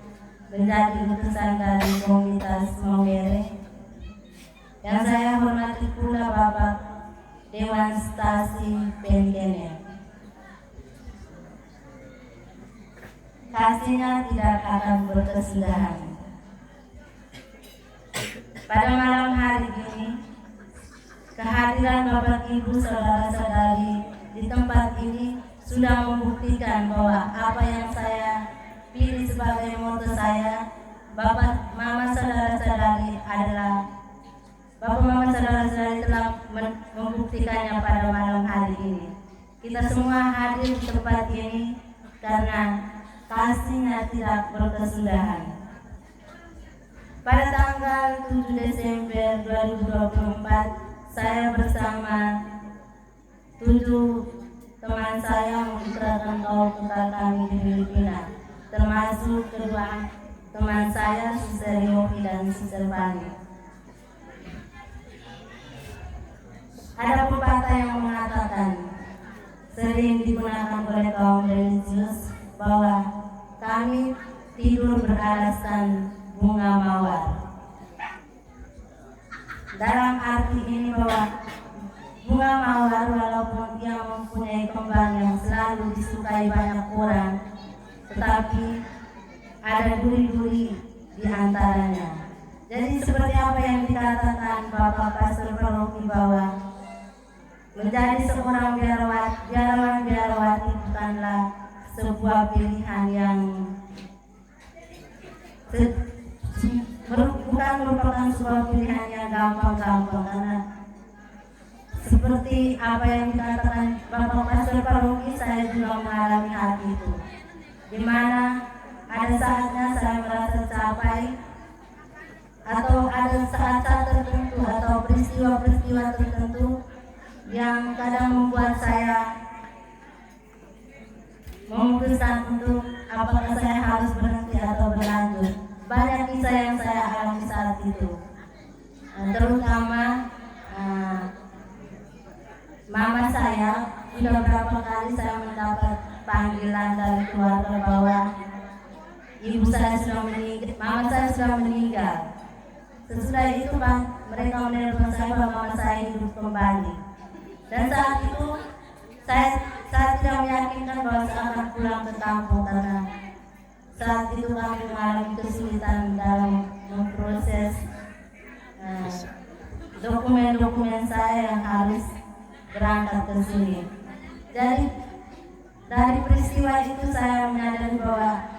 menjadi utusan dari komunitas Maumere. Yang saya hormati pula Bapak Dewan Stasi Penikene. Kasihnya tidak akan berkesudahan. Pada malam hari ini, kehadiran Bapak Ibu saudara-saudari di tempat ini sudah membuktikan bahwa apa yang saya pilih sebagai moto saya, Bapak Mama saudara-saudari telah membuktikannya pada malam hari ini. Kita semua hadir di tempat ini karena kasihnya tidak berkesudahan. Pada tanggal 7 Desember 2024, saya bersama 7 teman saya mengikrarkan kaul kekal kami di Filipina, termasuk kedua teman saya, Suster Yofi dan Suster Pani. Ada pepatah yang mengatakan, sering digunakan oleh kaum religius, bahwa kami tidur beralaskan bunga mawar. Dalam arti ini bahwa bunga mawar walaupun dia mempunyai kembang yang selalu disukai banyak orang, tetapi ada duri-duri di antaranya. Jadi seperti apa yang dikatakan Bapak Pastor Paroki bahwa menjadi seorang biarawati bukanlah sebuah pilihan yang bukan merupakan sebuah pilihan yang gampang-gampang, karena seperti apa yang dikatakan Bapak Pastor Paroki, saya juga mengalami hal itu, di mana ada saatnya saya merasa capai, atau ada saat-saat tertentu atau peristiwa-peristiwa tertentu yang kadang membuat saya memutuskan untuk apakah saya harus berhenti atau berlanjut. Banyak kisah yang saya alami saat itu, terutama mama saya sudah berapa kali saya mendapat panggilan dari keluarga bahwa ibu saya sudah meninggal, mama saya sudah meninggal. Sesudah itu mereka menelpon saya bahwa mama saya hidup kembali. Dan saat itu saya tidak meyakinkan bahwa saya akan pulang ke kampung karena saat itu kami mengalami kesulitan dalam memproses dokumen-dokumen saya yang harus berangkat ke sini. Jadi dari peristiwa itu saya menyadari bahwa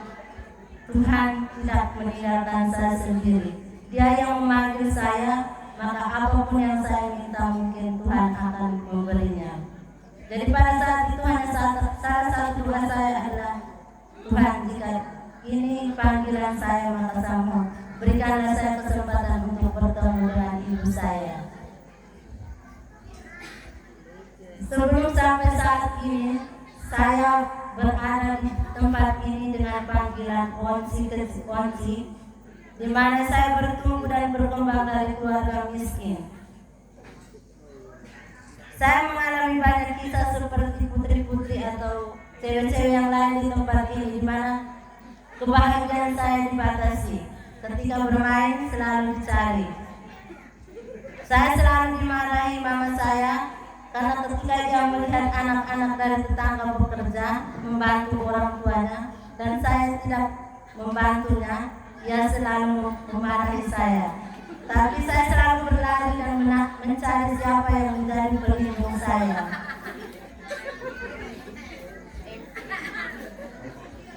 Tuhan tidak meninggalkan saya sendiri. Dia yang memanggil saya, maka apapun yang saya minta mungkin Tuhan akan memberinya. Jadi pada saat itu hanya salah satu doa saya adalah, Tuhan, jika ini panggilan saya, maka sama berikanlah saya kesempatan untuk bertemu dengan ibu saya. Sebelum sampai saat ini, saya berada di tempat ini dengan panggilan onsi ke onsi, di mana saya bertumbuh dan berkembang dari keluarga miskin. Saya mengalami banyak kisah seperti putri-putri atau cewek-cewek yang lain di tempat ini, di mana kebahagiaan saya dibatasi. Ketika bermain selalu dicari. Saya selalu dimarahi mama saya karena ketika dia melihat anak-anak dari tetangga bekerja membantu orang tuanya dan saya tidak membantunya, ia selalu memarahi saya. Tapi saya selalu berlari dan mencari siapa yang menjadi pelindung saya.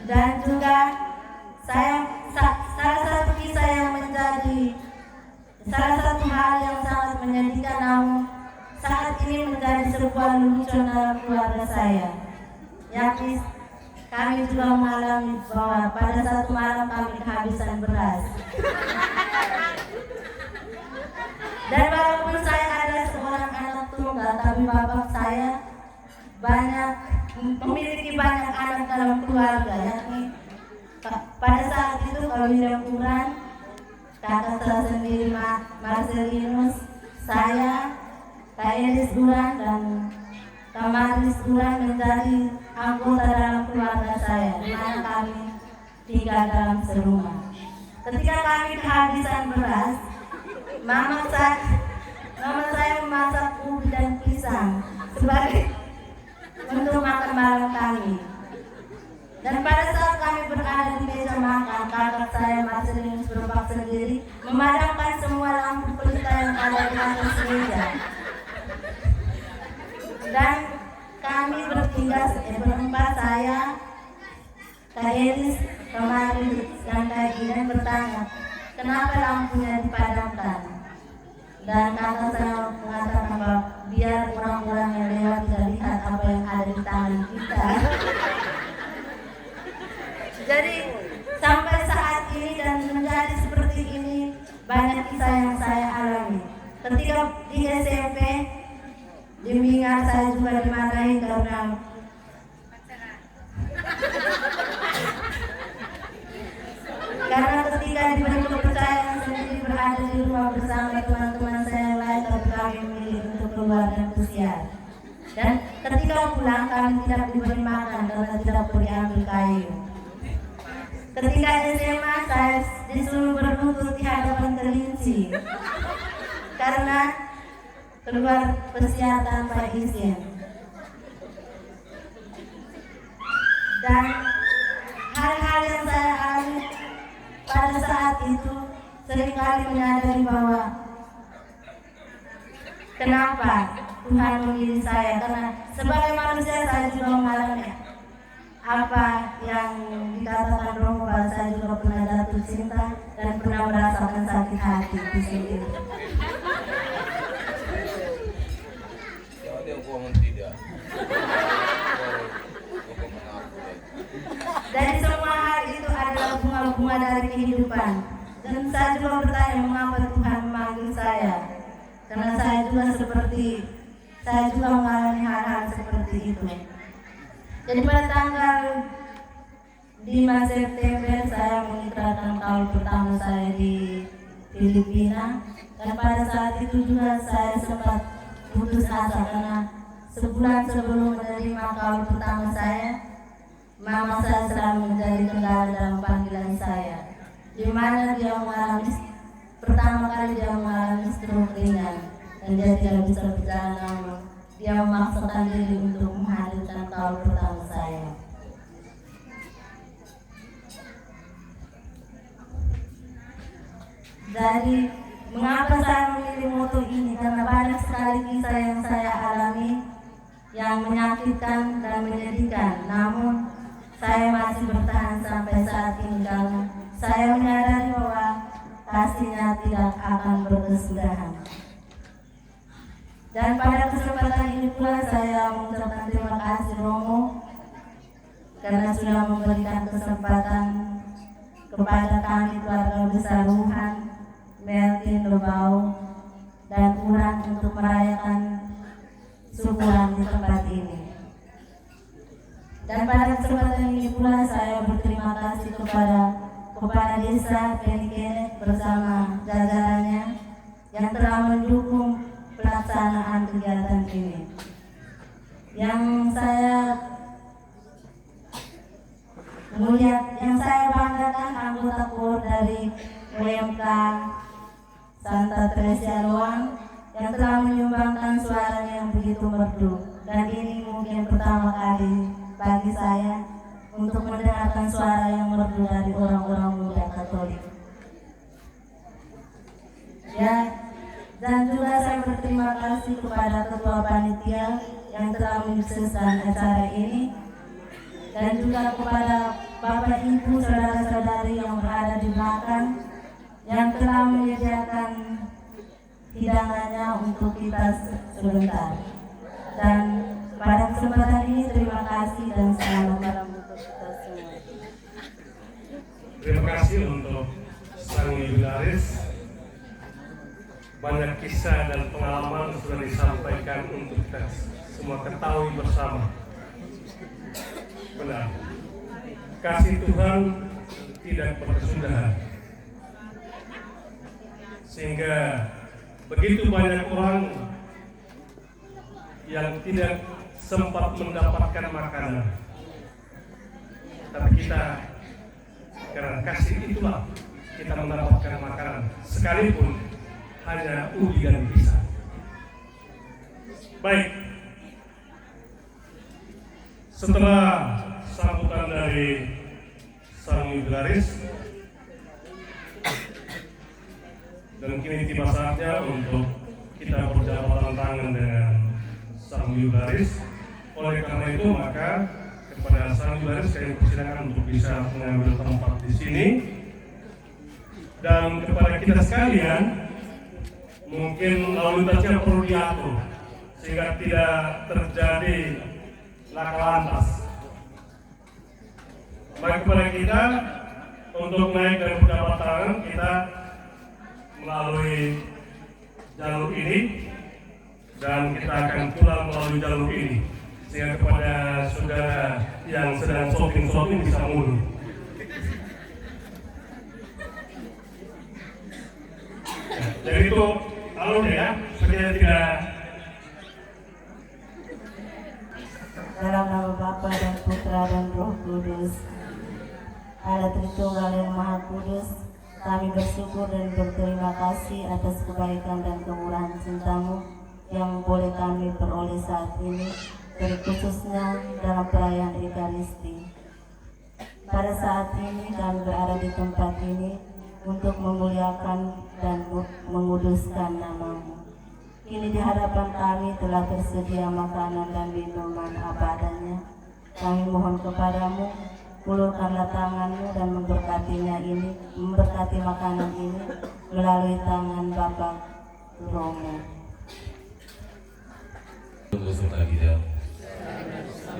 Dan juga salah satu kisah yang menjadi salah satu hal yang sangat menyedihkan, namun saat ini menjadi sebuah lelucon dalam keluarga saya, yakni kami juga mengalami bahwa pada satu malam kami kehabisan beras. Dan walaupun saya adalah seorang anak tunggal, tapi bapak saya memiliki banyak anak dalam keluarga, yakni pada saat itu kalau William Kuran, kakak saya sendiri Marcelinus, saya, Kak Elis Duran dan Kak Maris Duran menjadi anggota dalam keluarga saya, di mana kami tinggal dalam serumah. Ketika kami kehabisan beras, mama saya memasak ubi dan pisang sebagai untuk makan malam kami. Dan pada saat kami berada di meja makan, kakak saya Marcelinus berpaksa sendiri memadamkan semua lampu pelita yang ada di atas meja. Dan kami berempat, saya, Kak Elis, Kak Maris, dan Kak Gideon bertanya, kenapa lampunya dipadamkan? Dan kakak saya mengatakan bahwa biar orang-orang yang lewat tidak lihat apa yang ada di tangan kita. Jadi sampai saat ini dan menjadi seperti ini, banyak kisah yang saya alami. Ketika di SMP, di Mingar saya juga dimarahi karena ketika diberi kepercayaan sendiri berada di rumah bersama teman-teman saya yang lain, tapi kami memilih untuk keluar dan bersiar. Dan ketika pulang kami tidak diberi makan karena tidak boleh ambil kayu. Ketika SMA saya disuruh berlutut di hadapan kelinci karena keluar pesiar tanpa izin. Dan hal-hal yang saya alami pada saat itu seringkali menyadari bahwa kenapa Tuhan memilih saya, karena sebagai manusia saya juga mengalami apa yang dikatakan Romo, bahwa saya juga pernah jatuh cinta dan pernah merasakan sakit hati di sini. Jadi aku ngomong tidak. Dari semua hal itu adalah bunga-bunga dari kehidupan. Dan saya juga bertanya mengapa Tuhan memanggil saya. Karena saya juga mengalami hal-hal seperti itu. Jadi pada tanggal 5 September saya mengikrarkan kaul pertama saya di Filipina. Dan pada saat itu juga saya sempat putus asa karena sebulan sebelum menerima kaul pertama saya, mama saya selalu menjadi kendala dalam panggilan saya, di mana dia pertama kali dia mengalami stroke ringan dan dia tidak bisa berjalan lama. Dia memaksakan diri untuk menghadirkan kaul pertama saya. Jadi mengapa saya memilih moto ini? Karena banyak sekali kisah yang saya alami yang menyakitkan dan menyedihkan. Namun saya masih bertahan sampai saat ini karena saya menyadari bahwa pastinya tidak akan berkesudahan. Dan pada kesempatan ini pula saya mengucapkan terima kasih Romo karena sudah memberikan kesempatan kepada kami keluarga besar Wuhan, Meltin, Lobau, dan Uran untuk merayakan syukuran di tempat ini. Dan pada kesempatan ini pula saya berterima kasih kepada desa Penikenet bersama jajarannya yang telah mendukung pelaksanaan kegiatan ini. Yang saya banggakan anggota KOR dari WMK Santa Teresia Loang yang telah menyumbangkan suaranya yang begitu merdu, dan ini mungkin pertama kali bagi saya untuk mendengarkan suara yang merdu dari orang-orang muda Katolik. Ya, dan juga saya berterima kasih kepada ketua panitia yang telah menyukseskan acara ini, dan juga kepada Bapak Ibu saudara-saudari yang berada di belakang yang telah menyediakan hidangannya untuk kita sebentar. Dan pada kesempatan ini terima kasih dan selamat malam untuk kita semua. Terima kasih untuk sang jubilaris. Banyak kisah dan pengalaman sudah disampaikan untuk kita semua ketahui bersama. Benar, kasih Tuhan tidak berkesudahan, sehingga begitu banyak orang yang tidak sempat mendapatkan makanan, tapi kita karena kasih itulah kita mendapatkan makanan, sekalipun hanya ubi dan pisang. Baik, setelah sambutan dari sang jubilaris, dan kini tiba saatnya untuk kita berjabat tangan dengan sang jubilaris. Oleh karena itu maka kepada sang jubilaris saya persilakan untuk bisa mengambil tempat di sini, dan kepada kita sekalian mungkin lalu lintasnya perlu diatur sehingga tidak terjadi laka lantas. Baik, kepada kita untuk naik dari pejabat tangan kita melalui jalur ini, dan kita akan pulang melalui jalur ini, sehingga kepada saudara yang sedang shopping bisa mundur. Jadi itu alurnya ya, supaya tidak. Dalam nama Bapa dan Putra dan Roh Kudus, Allah Tritunggal yang Maha Kudus, kami bersyukur dan berterima kasih atas kebaikan dan kemurahan cinta-Mu yang boleh kami peroleh saat ini, terkhususnya dalam perayaan Ekaristi. Pada saat ini kami berada di tempat ini untuk memuliakan dan menguduskan nama-Mu. Kini di hadapan kami telah tersedia makanan dan minuman apa adanya. Kami mohon kepadamu, ulurkanlah tangan-Mu dan memberkati makanan ini melalui tangan Bapak Romo. Beserta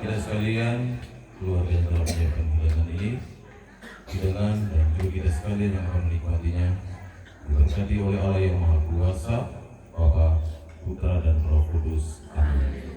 kita sekalian, keluarga yang telah menyiapkan hidangan ini, hidangan dan juga kita sekalian yang akan menikmatinya, diberkati oleh Allah yang Maha Kuasa, Bapa, Putra dan Roh Kudus. Amin.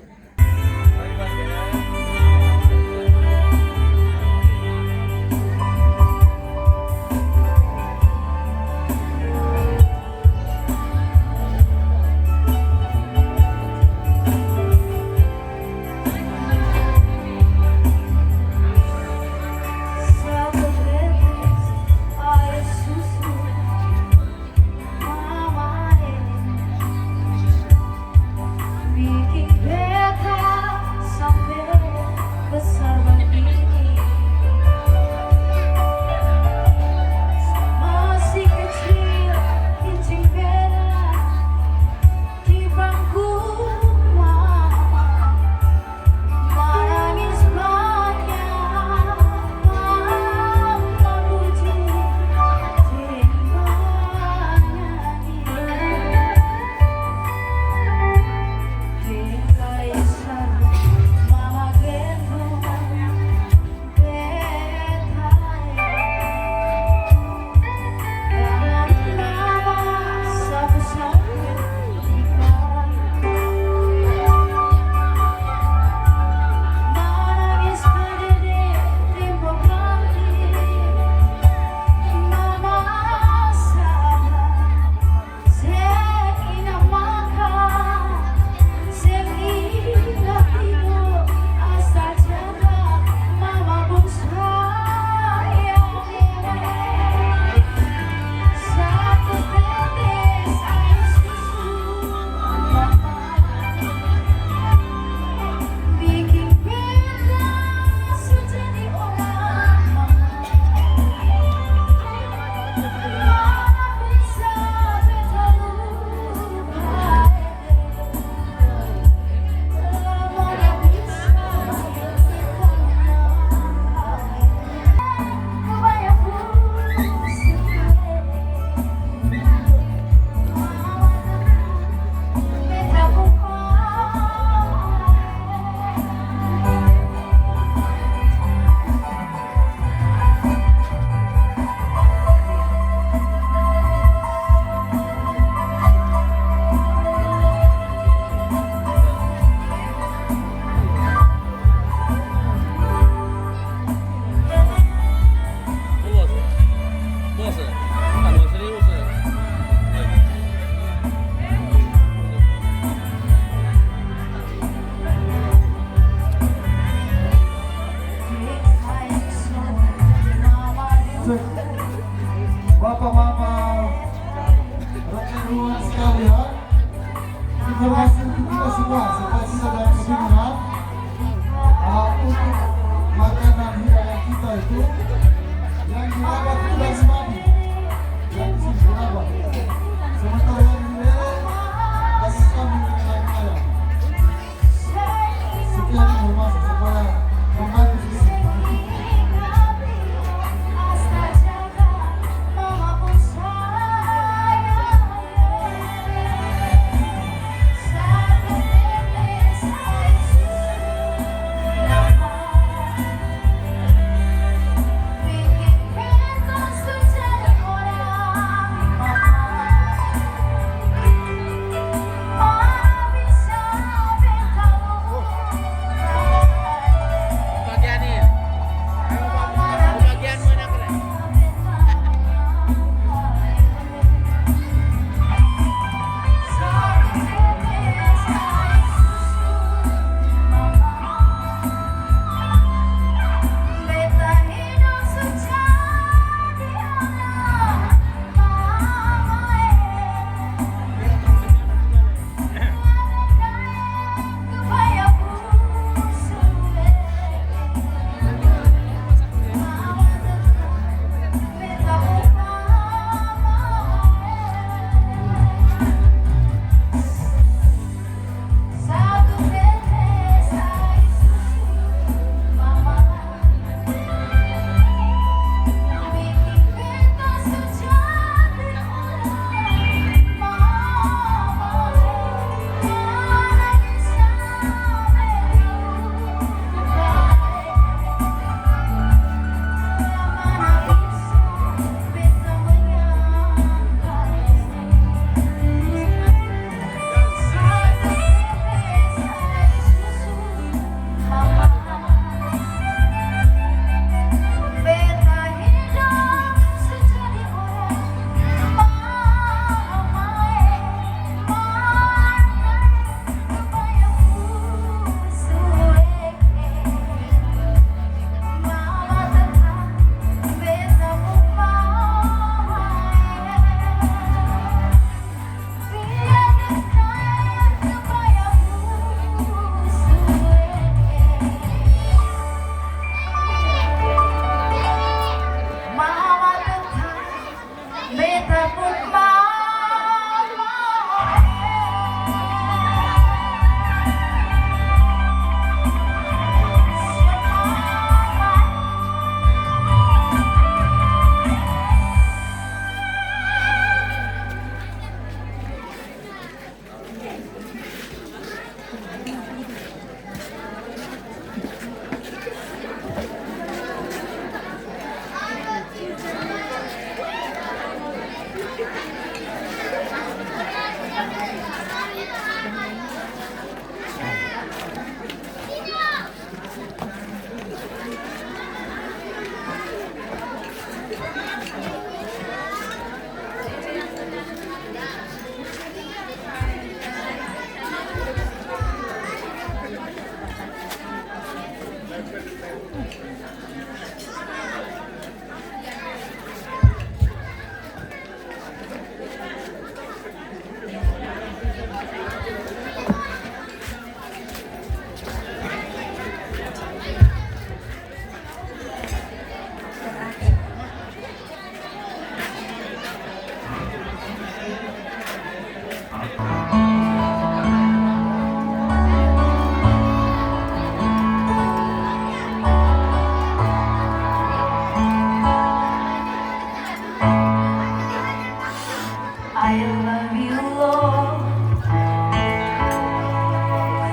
I love you, Lord,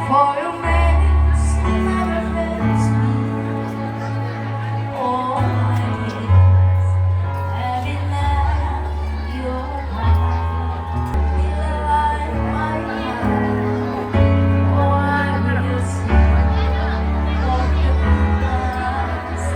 for your mercy never fails me. All my days, having at your heart, in the light my heart. Oh, I will sing of your goodness.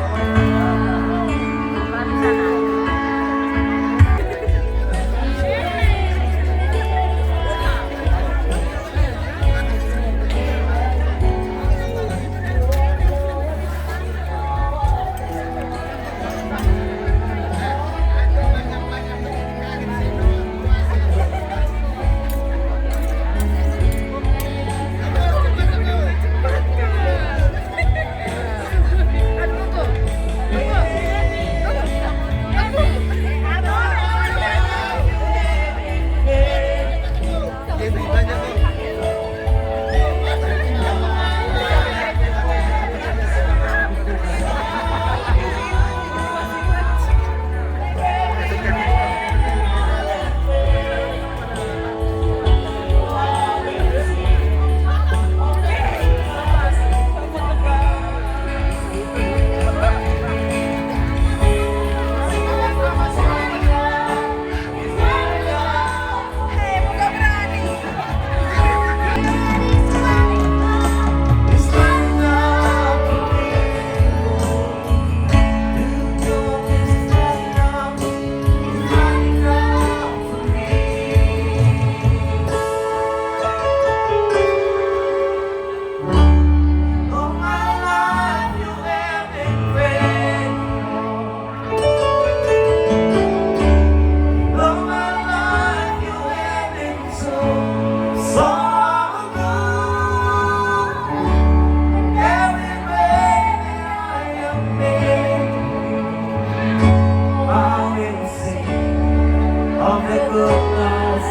Of the goodness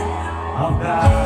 of God.